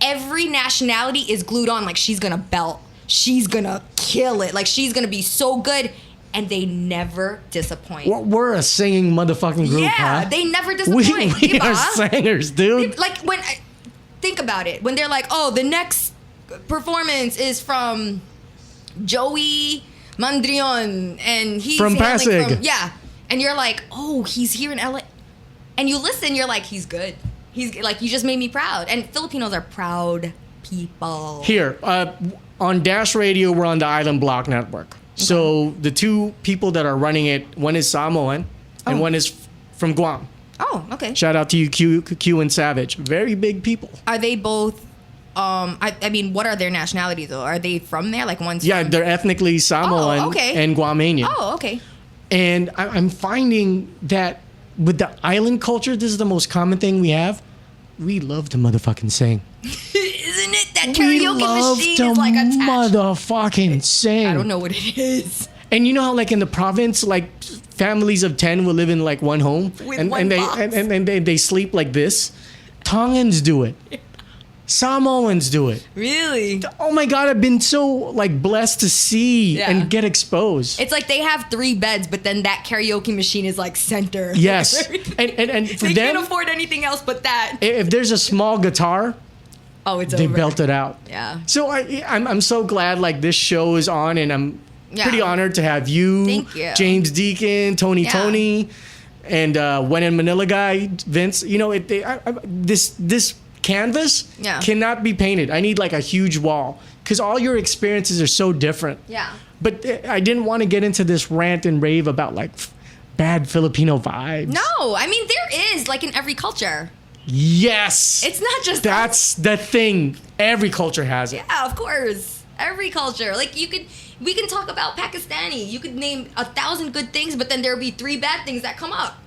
every nationality is glued on like she's gonna belt, she's gonna kill it, like she's gonna be so good, and they never disappoint. We're a singing motherfucking group, yeah, huh? they never disappoint. We are singers, dude. Like when, think about it, when they're like, oh, the next performance is from Joey Mandrion, and he's from hailing Pasig. yeah, and you're like, oh, he's here in LA, and you listen, you're like, he's good. He's like, you just made me proud. And Filipinos are proud people. Here, on Dash Radio, we're on the Island Block Network. Okay. So the two people that are running it, one is Samoan and one is from Guam. Oh, okay. Shout out to you, Q and Savage. Very big people. Are they both, I mean, what are their nationalities though? Are they from there? Like one's Yeah, from... they're ethnically Samoan and Guamanian. Oh, okay. And I'm finding that with the island culture, this is the most common thing we have. We love to motherfucking sing. Isn't it? That karaoke machine is like attached. Motherfucking sing. I don't know what it is. And you know how like in the province, like families of 10 will live in like one home With and, one and they box. and they sleep like this. Tongans do it. Samoans do it. Really? Oh my God, I've been so like blessed to see Yeah. and get exposed. It's like they have 3 beds, but then that karaoke machine is like center. Yes. and for they them, can't afford anything else but that. if there's a small guitar, Oh, it's they over. belt it out. Yeah. So I'm so glad like this show is on, and I'm Yeah. pretty honored to have you, Thank you. James Deacon, Tony, and When in Manila guy, Vince. You know, this canvas Yeah. cannot be painted. I need like a huge wall because all your experiences are so different. Yeah. But I didn't want to get into this rant and rave about like bad Filipino vibes. No, I mean there is like in every culture. Yes. It's not just That's the thing. Every culture has it. Yeah, of course. Every culture. Like we can talk about Pakistani. You could name 1,000 good things, but then there'll be 3 bad things that come up.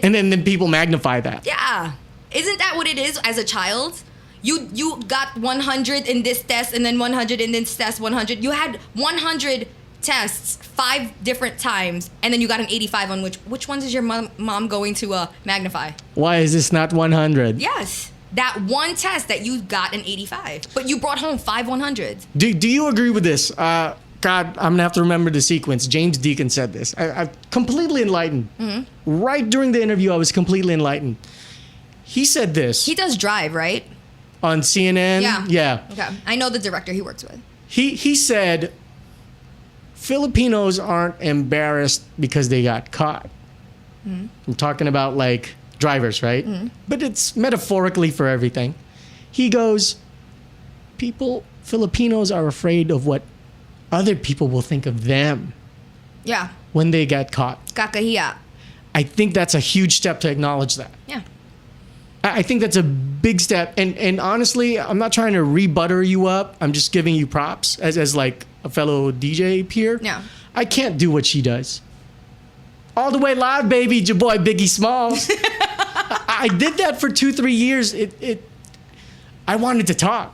And then people magnify that. Yeah. Isn't that what it is as a child? You got 100 in this test and then 100 in this test, 100. You had 100 tests 5 different times and then you got an 85 on which ones is your mom going to magnify? Why is this not 100? Yes. That one test that you got an 85, but you brought home 5 100s. Do you agree with this? God, I'm gonna have to remember the sequence. James Deacon said this. I'm completely enlightened. Mm-hmm. Right during the interview, I was completely enlightened. He said this. He does Drive, right? On CNN? Yeah. Yeah. Okay. I know the director he works with. He said Filipinos aren't embarrassed because they got caught. Mm-hmm. I'm talking about like drivers, right? Mm-hmm. But it's metaphorically for everything. He goes, Filipinos are afraid of what other people will think of them. Yeah. When they get caught. Kakahiya. I think that's a huge step to acknowledge that. Yeah. I think that's a big step. And honestly, I'm not trying to rebutter you up. I'm just giving you props as like a fellow DJ peer. Yeah. I can't do what she does. All the way live, baby, your boy Biggie Smalls. I did that for 2-3 years. I wanted to talk.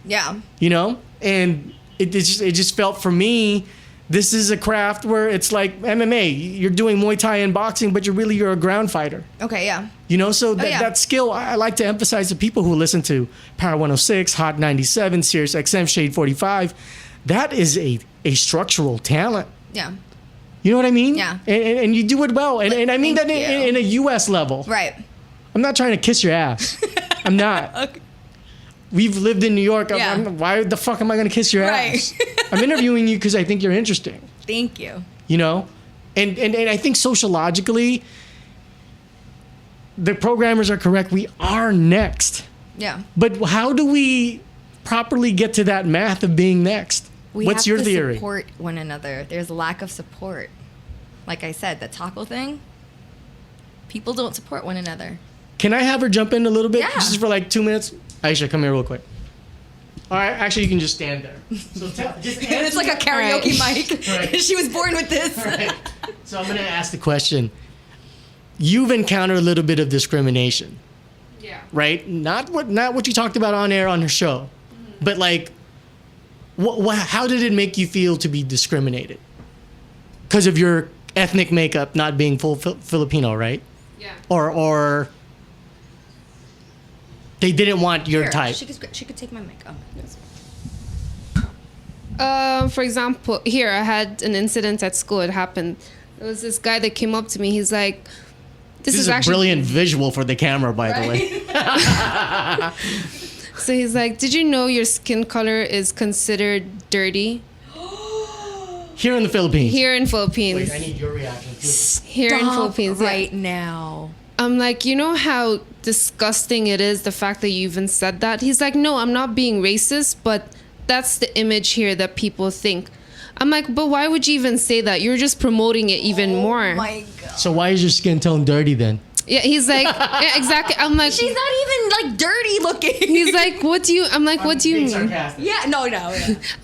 Yeah. You know? And it just felt for me, this is a craft where it's like MMA. You're doing Muay Thai and boxing, but you're a ground fighter. Okay, yeah. You know, so that skill, I like to emphasize to people who listen to Power 106, Hot 97, Sirius XM, Shade 45. That is a structural talent. Yeah. You know what I mean? Yeah. And you do it well. And I mean Thank that in a U.S. level. Right. I'm not trying to kiss your ass. I'm not. Okay. We've lived in New York. Yeah. Why the fuck am I going to kiss your ass? I'm interviewing you because I think you're interesting. Thank you. You know? And I think sociologically, the programmers are correct. We are next. Yeah. But how do we properly get to that math of being next? What's your theory? We have to support one another. There's lack of support. Like I said, the taco thing, people don't support one another. Can I have her jump in a little bit? Yeah. Just for like 2 minutes? Aisha, come here real quick. All right, actually, you can just stand there. So it's like a karaoke mic. Right. She was born with this. Right. So I'm going to ask the question. You've encountered a little bit of discrimination. Yeah. Right? Not what you talked about on air on her show, but like How did it make you feel to be discriminated? Because of your ethnic makeup not being full Filipino, right? Yeah. Or they didn't want your type. She could take my mic. Oh, yes. For example, here I had an incident at school. It happened. There was this guy that came up to me. He's like, This is a actually brilliant visual for the camera, by the way. So he's like, did you know your skin color is considered dirty? Here in the Philippines. Here in Philippines. Wait, I need your reaction too. Here in Philippines. yeah. right now. I'm like, you know how disgusting it is, the fact that you even said that? He's like, no, I'm not being racist, but that's the image here that people think. I'm like, but why would you even say that? You're just promoting it even more. Oh my God. So why is your skin tone dirty then? Yeah, he's like, yeah, exactly. I'm like, She's not even like dirty looking. he's like, what do you, I'm like, what do you mean? Yeah, no.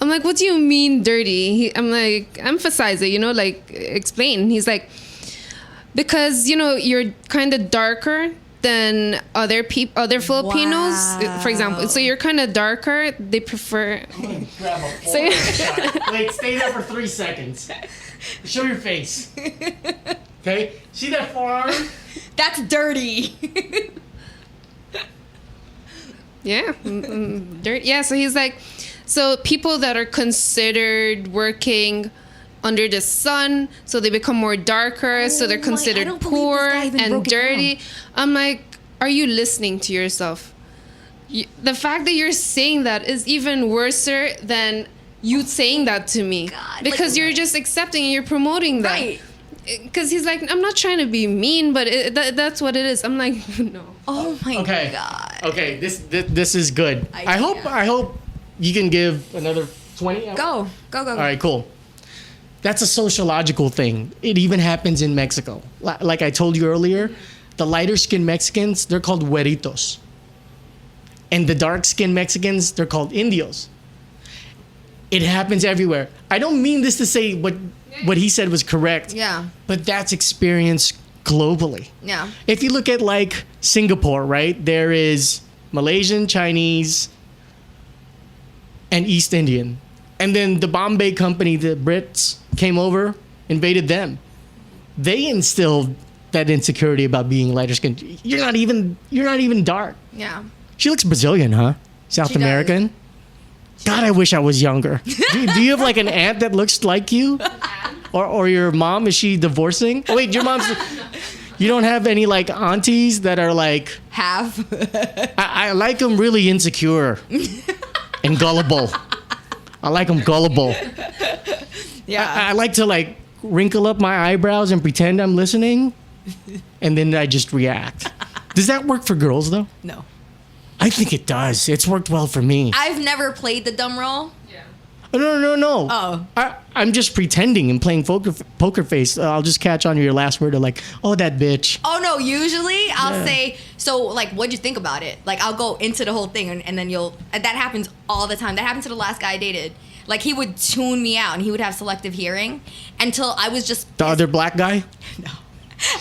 I'm like, what do you mean dirty? I'm like, emphasize it, like explain. He's like, because, you're kind of darker than other Filipinos, Wow. for example. So you're kind of darker. They prefer. Grab a So- Wait, stay there for 3 seconds. Show your face. Okay? See that forearm? That's dirty. Yeah, dirt. Yeah, so he's like, so people that are considered working under the sun, so they become more darker, so they're I considered don't believe this poor guy even and broke it dirty. down. I'm like, are you listening to yourself? The fact that you're saying that is even worser than you saying that to me, God, because like- you're just accepting and you're promoting that. Right. Because he's like, I'm not trying to be mean, but that's what it is. I'm like, no. Oh my Okay. God. Okay, this is good. I can't. hope you can give another 20. Go. All right, cool. That's a sociological thing. It even happens in Mexico. Like I told you earlier, the lighter skinned Mexicans, they're called güeritos. And the dark skinned Mexicans, they're called indios. It happens everywhere. I don't mean this to say what he said was correct. Yeah. But that's experienced globally. Yeah. If you look at like Singapore, right? There is Malaysian, Chinese, and East Indian. And then the Bombay company, the Brits came over, invaded them. They instilled that insecurity about being lighter skinned. You're not even dark. Yeah. She looks Brazilian, huh? South She does. American. God, I wish I was younger. Do you have like an aunt that looks like you? Or your mom, is she divorcing? Oh wait, your mom's. You don't have any like aunties that are like. Half. I like them really insecure and gullible. I like them gullible. Yeah. I like to like wrinkle up my eyebrows and pretend I'm listening, and then I just react. Does that work for girls though? No. I think it does. It's worked well for me. I've never played the dumb role. Yeah. No. Oh. I'm just pretending and playing poker face. I'll just catch on to your last word of like, oh, that bitch. Oh no, usually I'll Yeah. say, so like, what'd you think about it? Like, I'll go into the whole thing and then that happens all the time. That happened to the last guy I dated. Like, he would tune me out and he would have selective hearing until I was just, The other black guy? no.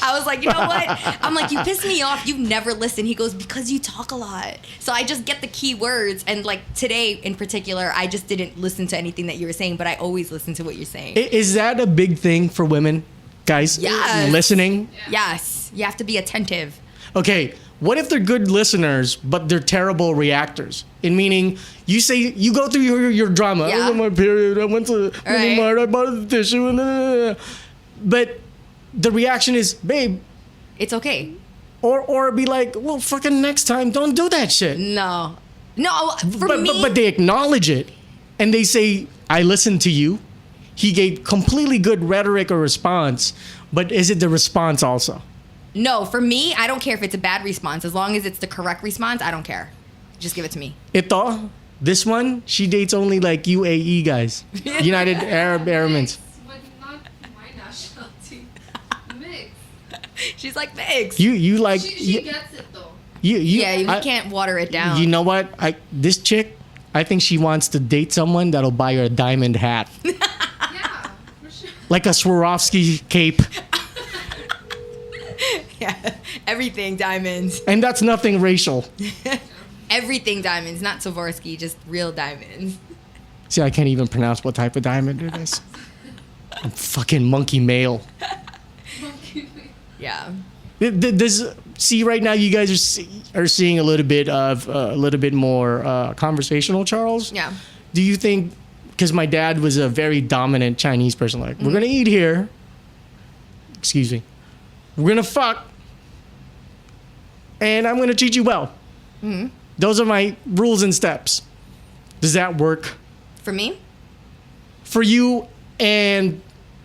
I was like, you know what? I'm like, you piss me off. You never listen. He goes, because you talk a lot. So I just get the key words. And like today in particular, I just didn't listen to anything that you were saying, but I always listen to what you're saying. Is that a big thing for women, guys? Yes. Listening? Yes. You have to be attentive. Okay, what if they're good listeners, but they're terrible reactors? In meaning, you go through your drama. Yeah. I was on my period. I went to Right. Mart. I bought a tissue. But the reaction is, babe, It's okay. or be like, well, fucking next time, don't do that shit. No. No, for But, me. but they acknowledge it, and they say, I listened to you. He gave completely good rhetoric or response, but is it the response also? No, for me, I don't care if it's a bad response. As long as it's the correct response, I don't care. Just give it to me. Ito, this one, she dates only like UAE guys, United Arab Emirates. But not my nationality. Mix. She's like, thanks. You like She gets it though. you Yeah, we I- can't water it down. You know what? This chick, I think she wants to date someone that'll buy her a diamond hat, Yeah, for sure. like a Swarovski cape, Yeah, everything diamonds. and that's nothing racial. Everything diamonds, not Swarovski, just real diamonds. See, I can't even pronounce what type of diamond it is. I'm fucking monkey male. Yeah. See, right now you guys are seeing a little bit more conversational Charles. Yeah. Do you think, because my dad was a very dominant Chinese person, like, we're going to eat here. Excuse me. We're going to fuck. And I'm going to treat you well. Mm-hmm. Those are my rules and steps. Does that work For me? for you and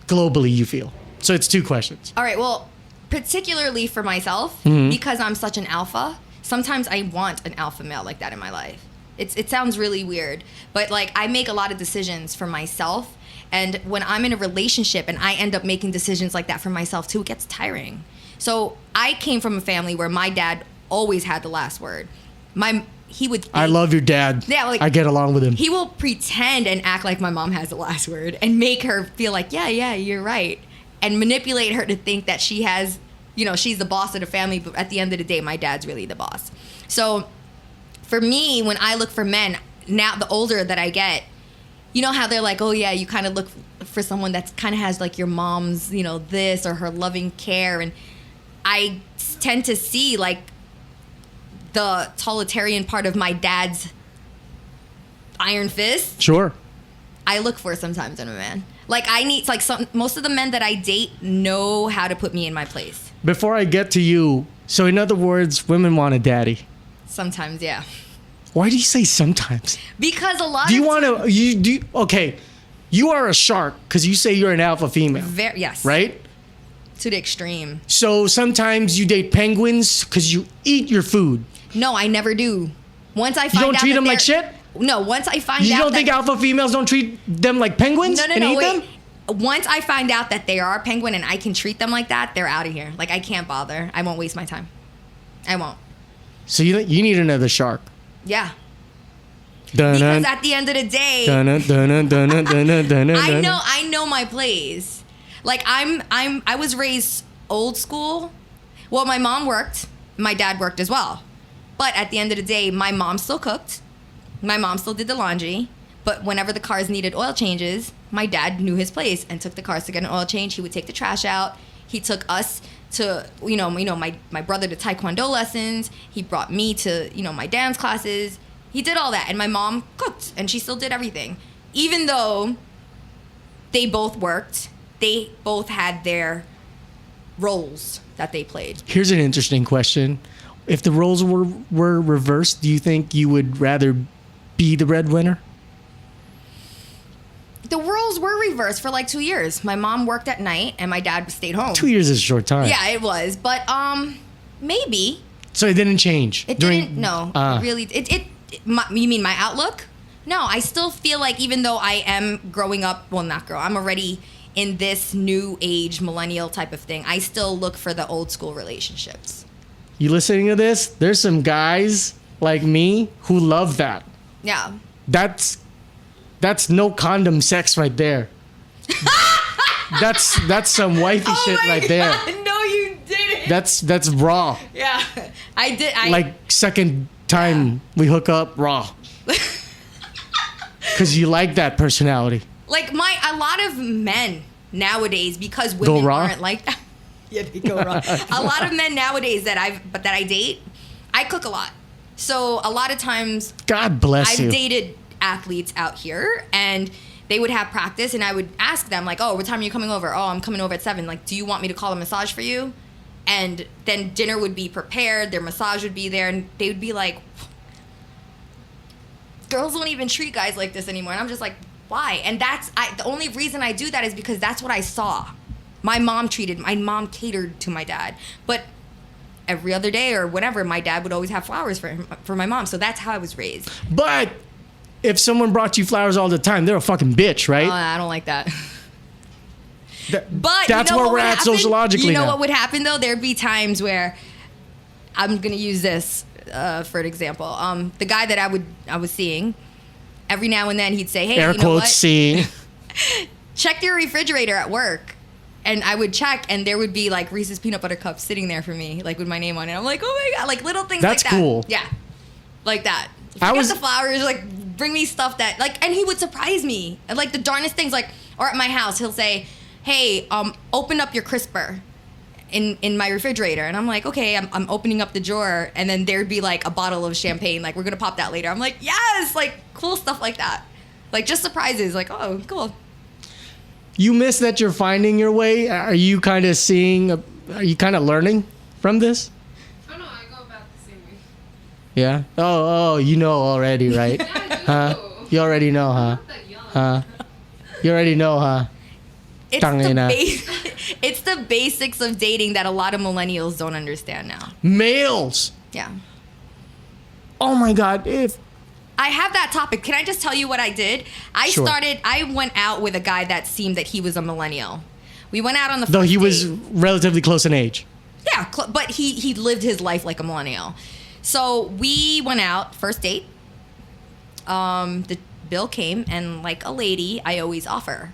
globally, you feel? So it's two questions. All right. Well, particularly for myself, because I'm such an alpha, sometimes I want an alpha male like that in my life. It sounds really weird, but like I make a lot of decisions for myself. And when I'm in a relationship and I end up making decisions like that for myself too, it gets tiring. So I came from a family where my dad always had the last word. I love your dad. Yeah, like, I get along with him. He will pretend and act like my mom has the last word and make her feel like, yeah, you're right. And manipulate her to think that she has, she's the boss of the family. But at the end of the day, my dad's really the boss. So for me, when I look for men, now the older that I get, you know how they're like, oh yeah, you kind of look for someone that kind of has like your mom's, this or her loving care. And I tend to see like the totalitarian part of my dad's iron fist. Sure. I look for sometimes in a man. Like most of the men that I date know how to put me in my place. Before I get to you, so in other words, women want a daddy. Sometimes, yeah. Why do you say sometimes? Because a lot do you want to, okay, you are a shark because you say you're an alpha female. Yes. Right? To the extreme. So sometimes you date penguins because you eat your food. No, I never do. Once I find out you don't treat them like shit? No, once I find out you don't think alpha females don't treat them like penguins? No, eat wait. them? Once I find out that they are a penguin and I can treat them like that, they're out of here. Like, I can't bother. I won't waste my time. I won't. So you need another shark. Yeah. Dun-dun. Because at the end of the day, I know my place. Like I was raised old school. Well, my mom worked, my dad worked as well. But at the end of the day, my mom still cooked. My mom still did the laundry. But whenever the cars needed oil changes, my dad knew his place and took the cars to get an oil change. He would take the trash out. He took us to, my brother to Taekwondo lessons. He brought me to, my dance classes. He did all that. And my mom cooked and she still did everything. Even though they both worked, they both had their roles that they played. Here's an interesting question. If the roles were reversed, do you think you would rather be the breadwinner? The roles were reversed for like 2 years. My mom worked at night and my dad stayed home. 2 years is a short time. Yeah, it was. But maybe. So it didn't change? It didn't, no. Really, you mean my outlook? No, I still feel like even though I am growing up, I'm already in this new age millennial type of thing, I still look for the old school relationships. You listening to this? There's some guys like me who love that. Yeah. That's no condom sex right there. that's some wifey shit right there. No, you didn't. That's raw. Yeah, I did. Like second time we hook up raw. Because you like that personality. Like a lot of men nowadays, because women aren't like that. Yeah, they go raw. A lot of men nowadays that I date, I cook a lot. So a lot of times, God bless you. I've dated athletes out here and they would have practice and I would ask them like, oh, what time are you coming over? Oh, I'm coming over at 7. Like, do you want me to call a massage for you? And then dinner would be prepared, their massage would be there, and they would be like, girls don't even treat guys like this anymore. And I'm just like, why? And the only reason I do that is because that's what I saw. My mom catered to my dad. But every other day or whatever, my dad would always have flowers for my mom. So that's how I was raised. But if someone brought you flowers all the time, they're a fucking bitch, right? I don't like that. But that's where we're at sociologically. You know what would happen though? There'd be times where I'm gonna use this for an example. The guy that I was seeing, every now and then he'd say, "Hey, air you know quotes what? seeing, check your refrigerator at work." And I would check, and there would be like Reese's peanut butter cups sitting there for me, like with my name on it. I'm like, oh my god, like little things that's like that. cool. Yeah, like that. If you get the flowers, like bring me stuff that like, and he would surprise me. And like the darnest things, like, or at my house, he'll say, "Hey, open up your crisper in my refrigerator," and I'm like, "Okay, I'm opening up the drawer," and then there'd be like a bottle of champagne, like, "We're gonna pop that later." I'm like, "Yes!" Like cool stuff like that, like just surprises, like, "Oh, cool." You miss that you're finding your way. Are you kind of are you kind of learning from this? Oh no, I go about the same way. Yeah. Oh, you know already, right? Yeah, I do. Huh? You already know, huh? I'm not that young. Huh? You already know, huh? It's it's the basics of dating that a lot of millennials don't understand now. Males. Yeah. Oh my God. If I have that topic. Can I just tell you what I did? Sure. I went out with a guy that seemed that he was a millennial. We went out on the first though he was date. relatively close in age. Yeah, but he lived his life like a millennial. So we went out, first date. The bill came, and like a lady, I always offer.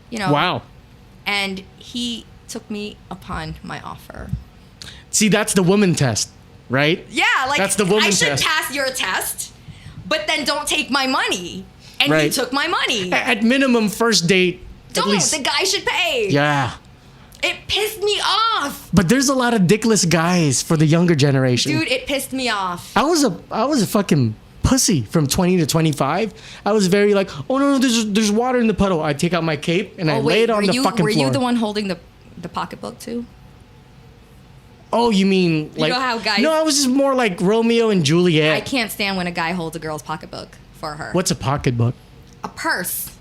You know. Wow. And he took me upon my offer. See, that's the woman test, right? Yeah, like That's the woman I should test. pass your test, but then don't take my money. And he Right. took my money. At minimum, first date. At Don't. least. The guy should pay. Yeah. It pissed me off. But there's a lot of dickless guys for the younger generation. Dude, it pissed me off. I was a fucking pussy from 20 to 25. I was very like, oh no, there's water in the puddle. I take out my cape and I lay it on the fucking were floor. you the one holding the pocketbook too? Oh, you mean like? know how guys- No, I was just more like Romeo and Juliet. I can't stand when a guy holds a girl's pocketbook for her. What's a pocketbook? A purse.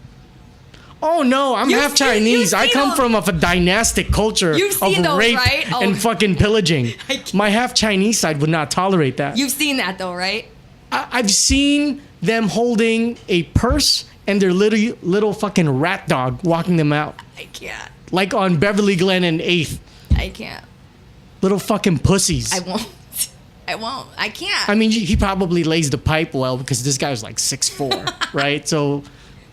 Oh no, I'm You've half seen- Chinese. you've I seen come those- from a dynastic culture You've of seen those, rape right? Oh. and fucking pillaging. I can't- My half Chinese side would not tolerate that. You've seen that though, right? I've seen them holding a purse and their little fucking rat dog walking them out, I can't. like on Beverly Glen and 8th. I can't. Little fucking pussies. I won't. I won't. I can't. I mean, he probably lays the pipe well because this guy was like 6'4", right? So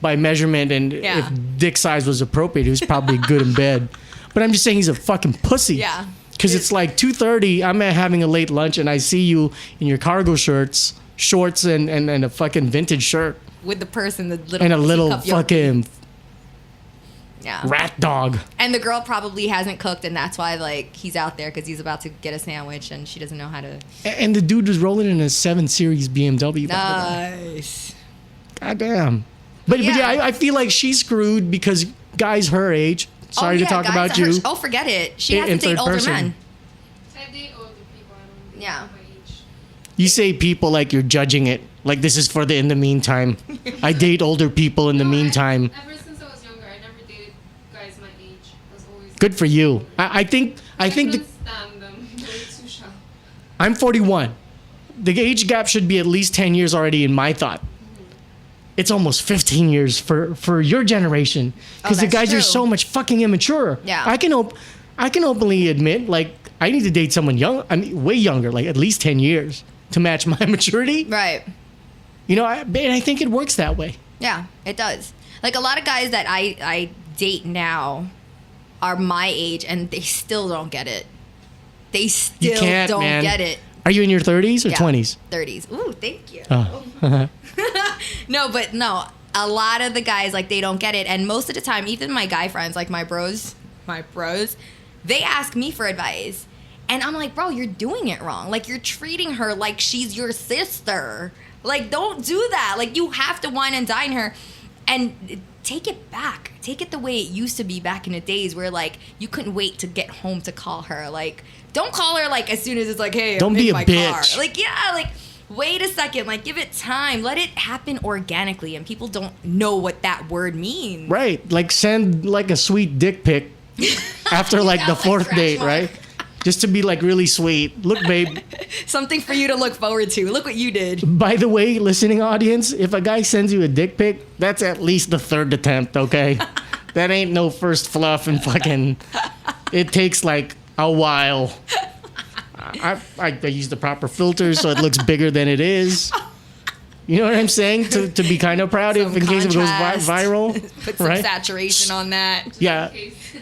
by measurement and Yeah. if dick size was appropriate, he was probably good in bed. But I'm just saying he's a fucking pussy. Yeah. Because it's like 2:30, I'm having a late lunch and I see you in your cargo shorts and a fucking vintage shirt With the purse and the little and a little teacup yoke. fucking Yeah. rat dog. And the girl probably hasn't cooked, and that's why like he's out there because he's about to get a sandwich, and she doesn't know how to. And the dude was rolling in a 7 Series BMW. by the way. Nice. God damn. But yeah, Yeah. I feel like she's screwed because guys her age. Sorry to talk guys about at you. oh, forget it. She has In to date third older person. men. I date older people. I don't date Yeah. my age. You say people like you're judging it. Like this is for the in the meantime. I date older people in the No, meantime. Ever since I was younger, I never dated guys my age. I was always. Good for you. I think I the, couldn't stand them. They were too shallow. I'm 41. The age gap should be at least 10 years already in my thought. It's almost 15 years for your generation because the that's guys are true. so much fucking immature. Yeah. I can openly admit like I need to date someone young. I mean way younger, like at least 10 years to match my maturity. Right. You know, and I think it works that way. Yeah, it does. Like a lot of guys that I date now are my age, and they still don't get it. They still can't, don't man. get it. Are you in your 30s or 20s? 30s. Ooh, thank you. Oh. No, but no, a lot of the guys like they don't get it, and most of the time, even my guy friends, like my bros, they ask me for advice, and I'm like, bro, you're doing it wrong. Like you're treating her like she's your sister. Like don't do that. Like you have to wine and dine her, and take it back. Take it the way it used to be back in the days where like you couldn't wait to get home to call her. Like don't call her like as soon as it's like, hey, Don't I'm be in a my bitch. car. Like yeah, like. Wait a second, like give it time. Let it happen organically, and people don't know what that word means. Right. Like send like a sweet dick pic after like Yeah, the like fourth scratch date, mark. right? Just to be like really sweet. Look, babe. Something for you to look forward to. Look what you did. By the way, listening audience, if a guy sends you a dick pic, that's at least the third attempt, okay? That ain't no first fluff and fucking. It takes like a while. I use the proper filters so it looks bigger than it is. You know what I'm saying? To be kind of proud if Some in case it goes contrast. viral, Put some right? saturation on that. Yeah, Case.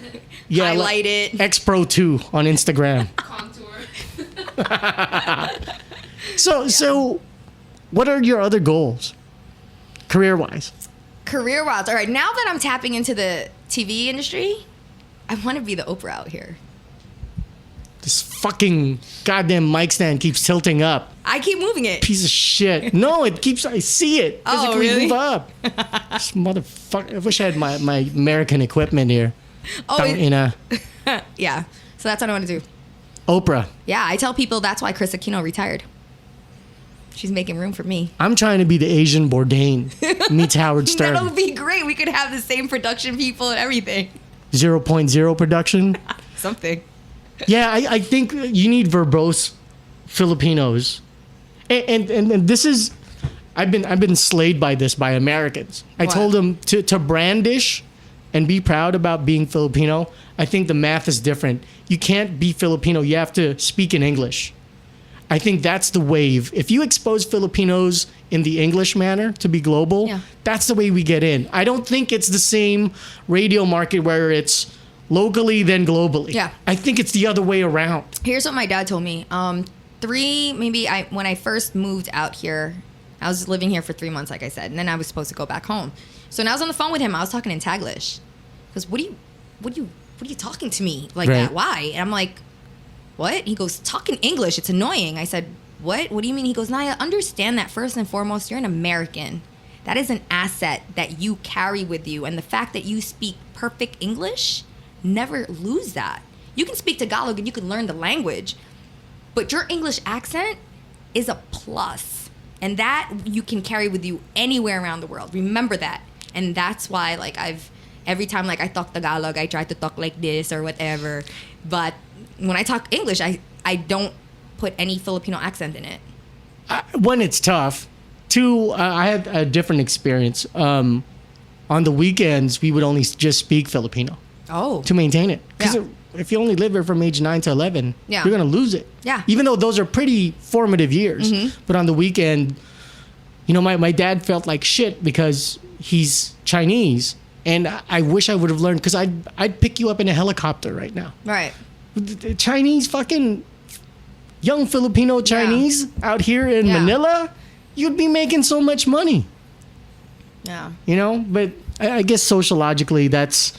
yeah. Highlight it. X Pro 2 on Instagram. Contour. So what are your other goals? career-wise? Career-wise, all right. Now that I'm tapping into the TV industry, I want to be the Oprah out here. This fucking goddamn mic stand keeps tilting up. I keep moving it. Piece of shit. No, it keeps. I see it Oh, physically really? move up. This motherfucker. I wish I had my American equipment here. Oh, You know, yeah. So that's what I want to do. Oprah. Yeah, I tell people that's why Chris Aquino retired. She's making room for me. I'm trying to be the Asian Bourdain meets Howard Stern. That would be great. We could have the same production people and everything. 0.0 production. Something. Yeah, I think you need verbose Filipinos, and this is, I've been slayed by this by Americans. I What? told them to brandish and be proud about being Filipino. I think the math is different. You can't be Filipino. You have to speak in English. I think that's the wave. If you expose Filipinos in the English manner to be global, Yeah. that's the way we get in. I don't think it's the same radio market where it's locally then globally. Yeah. I think it's the other way around. Here's what my dad told me. When I first moved out here, I was living here for 3 months, like I said, and then I was supposed to go back home. So when I was on the phone with him, I was talking in Taglish. He goes, what are you talking to me like Right. that? Why? And I'm like, what? He goes, talk in English. It's annoying. I said, what? What do you mean? He goes, Naya, understand that first and foremost, you're an American. That is an asset that you carry with you. And the fact that you speak perfect English, never lose that. You can speak Tagalog and you can learn the language, but your English accent is a plus. And that you can carry with you anywhere around the world. Remember that. And that's why, like, every time, like, I talk Tagalog, I try to talk like this or whatever. But when I talk English, I don't put any Filipino accent in it. One, it's tough. Two, I had a different experience. On the weekends, we would only just speak Filipino Oh. to maintain it. Because Yeah. if you only live here from age 9 to 11, Yeah. you're going to lose it. Yeah. Even though those are pretty formative years. But on the weekend, you know, my dad felt like shit because he's Chinese. And I wish I would have learned, because I'd pick you up in a helicopter right now. Right. The Chinese, fucking young Filipino Chinese out here in Yeah. Manila, you'd be making so much money, Yeah. you know? But I guess sociologically, that's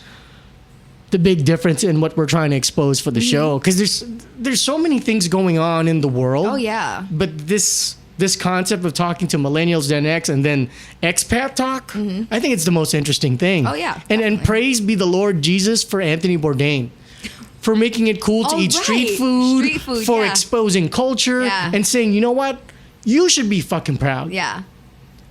the big difference in what we're trying to expose for the show. Because there's so many things going on in the world. Oh, yeah. But this concept of talking to millennials, Gen X, and then expat talk, I think it's the most interesting thing. Oh, yeah, And definitely. praise be the Lord Jesus for Anthony Bourdain. For making it cool to Oh, eat right. street food, Street food, for yeah. exposing culture, Yeah. and saying, you know what, you should be fucking proud. Yeah. You,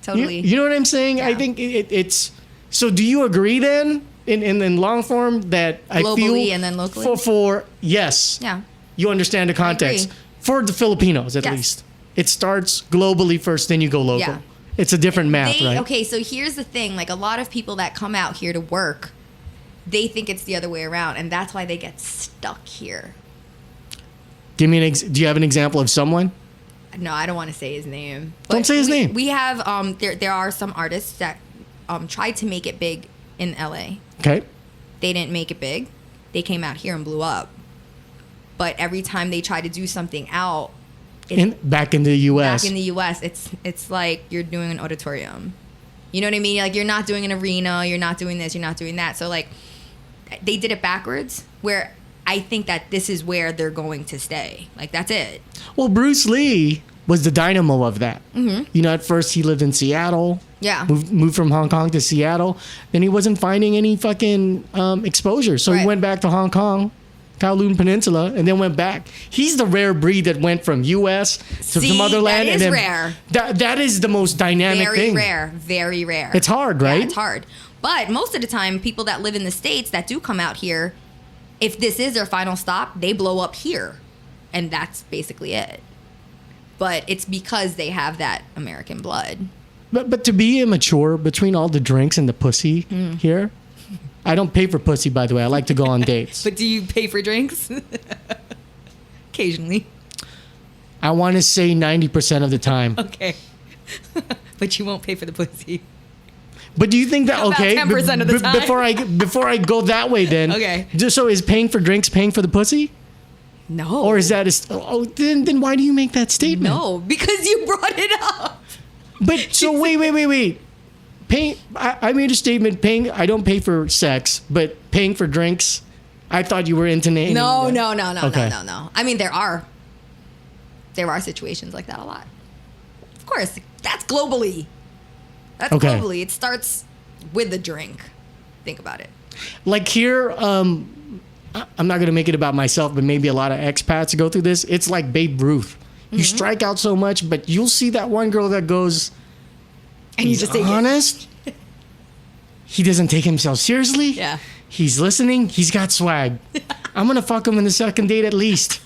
Totally. you know what I'm saying? I Yeah. think it's. So, do you agree then, in long form, that I feel Globally and then locally? for yes, Yeah. you understand the context agree. for the Filipinos at Yes. least. It starts globally first, then you go local. Yeah. It's a different math, right? Okay, so here's the thing. Like, a lot of people that come out here to work, they think it's the other way around, and that's why they get stuck here. Give me do you have an example of someone? No, I don't want to say his name. Don't say his name. We have there are some artists that tried to make it big in LA. Okay. They didn't make it big. They came out here and blew up. But every time they try to do something out, Back in the U.S. back in the US, it's like you're doing an auditorium. You know what I mean? Like, you're not doing an arena, you're not doing this, you're not doing that. So, like, they did it backwards, where I think that this is where they're going to stay. Like, that's it. Well, Bruce Lee was the dynamo of that. Mm-hmm. You know, at first he lived in Seattle. Yeah. Moved from Hong Kong to Seattle. Then he wasn't finding any fucking exposure. So he Right. went back to Hong Kong, Kowloon Peninsula, and then went back. He's the rare breed that went from U.S. to See, motherland. that is and then rare. That is the most dynamic Very thing. rare. Very rare. It's hard, right? Yeah, it's hard. But most of the time, people that live in the States that do come out here, if this is their final stop, they blow up here. And that's basically it. But it's because they have that American blood. But to be immature between all the drinks and the pussy here, I don't pay for pussy, by the way. I like to go on dates. But do you pay for drinks? Occasionally. I want to say 90% of the time. Okay. But you won't pay for the pussy. But do you think that About okay? 10% of the time. Before I go that way, then Okay. Just so is paying for drinks paying for the pussy, No. or is that then why do you make that statement? No, because you brought it up. But so wait. paying. I made a statement. Paying. I don't pay for sex, but paying for drinks. I thought you were into naming. No. Okay. No. I mean, there are situations like that a lot. Of course, that's globally. That's Okay. globally. It starts with the drink. Think about it. Like here, I'm not gonna make it about myself, but maybe a lot of expats go through this. It's like Babe Ruth. You strike out so much, but you'll see that one girl that goes, And you he's just take it. honest. He doesn't take himself seriously. Yeah. He's listening. He's got swag. I'm gonna fuck him in the second date at least.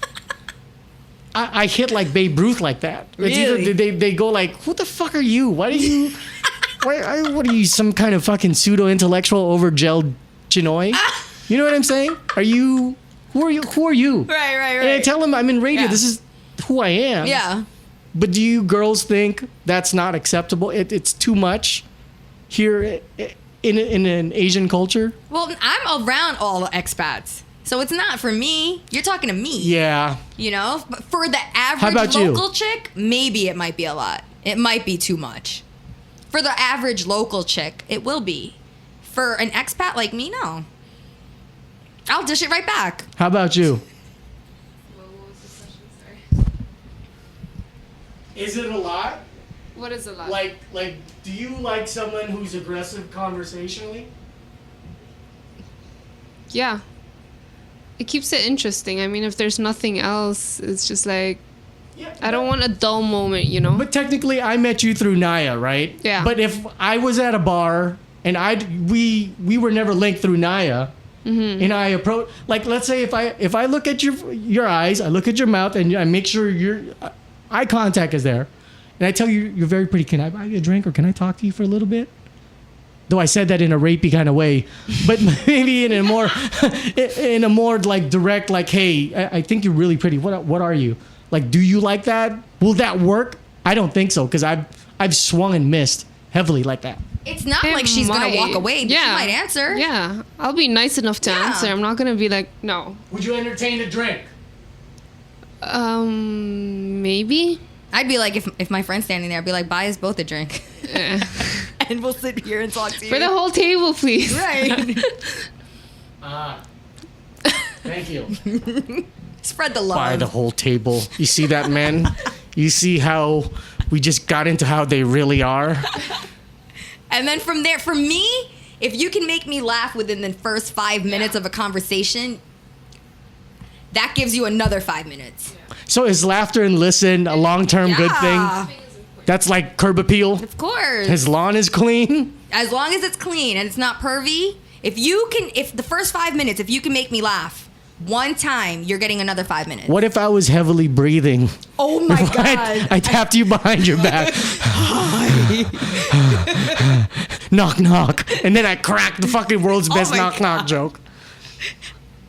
I hit like Babe Ruth like that. It's either Really? they go like, who the fuck are you? Why do you? What are you? Some kind of fucking pseudo intellectual over gelled chinoy? You know what I'm saying? Are you? Who are you? Who are you? Right. And I tell him I'm in radio. Yeah. This is who I am. Yeah. But do you girls think that's not acceptable? It's too much here in an Asian culture? Well, I'm around all the expats, so it's not for me. You're talking to me. Yeah. You know, but for the How average about you? local chick, maybe it might be a lot. It might be too much. For the average local chick, it will be. For an expat like me, no. I'll dish it right back. How about you? What was the question? Sorry. Is it a lot? What is a lot? Like, do you like someone who's aggressive conversationally? Yeah. It keeps it interesting. I mean, if there's nothing else, it's just like, Yeah. I don't want a dull moment, you know? But technically, I met you through Naya, right? Yeah. But if I was at a bar and we were never linked through Naya, and I approach, like, let's say if I look at your eyes, I look at your mouth, and I make sure your eye contact is there, and I tell you you're very pretty. Can I buy you a drink or can I talk to you for a little bit? Though I said that in a rapey kind of way, but maybe in a more like direct, like, hey, I think you're really pretty. What are you? Like, do you like that? Will that work? I don't think so, because I've swung and missed heavily like that. It's not It like she's going to might. walk away. Yeah. She might answer. Yeah. I'll be nice enough to Yeah. answer. I'm not going to be like, no. Would you entertain a drink? Maybe? I'd be like, if my friend's standing there, I'd be like, buy us both a drink. Eh. And we'll sit here and talk to you. For the whole table, please. Right. Thank you. Spread the love. Buy the whole table. You see that, man? You see how we just got into how they really are? And then from there, for me, if you can make me laugh within the first 5 minutes of a conversation, that gives you another 5 minutes. So is laughter and listen a long-term good Yeah. thing? That's like curb appeal? Of course. His lawn is clean? As long as it's clean and it's not pervy, if the first 5 minutes, if you can make me laugh one time, you're getting another 5 minutes. What if I was heavily breathing? Oh my God. I tapped you behind your back. Knock, knock. And then I cracked the fucking world's best my knock, knock joke.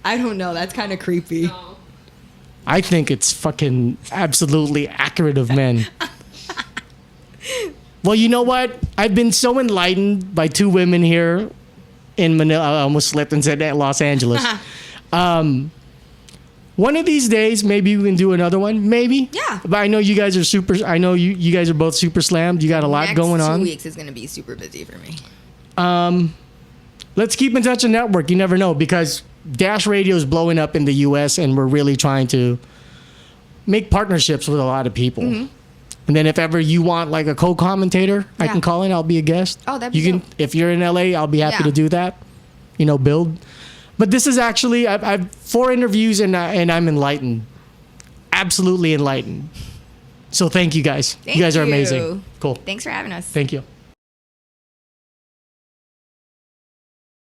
I don't know. That's kind of creepy. I think it's fucking absolutely accurate of men. Well, you know what? I've been so enlightened by two women here in Manila. I almost slipped and said Los Angeles. One of these days, maybe we can do another one. Maybe. Yeah. But I know you guys are super. I know you guys are both super slammed. You got a lot going on. Next 2 weeks is going to be super busy for me. Let's keep in touch and network. You never know, because Dash Radio is blowing up in the U.S. and we're really trying to make partnerships with a lot of people. Mm-hmm. And then if ever you want like a co-commentator, I Yeah. can call in. I'll be a guest. Oh, that'd be you can. dope. If you're in L.A., I'll be happy Yeah. to do that. You know, build. But this is actually I've 4 interviews and I'm enlightened, absolutely enlightened. So thank you guys. Thank you guys are you. amazing. Cool. Thanks for having us. Thank you.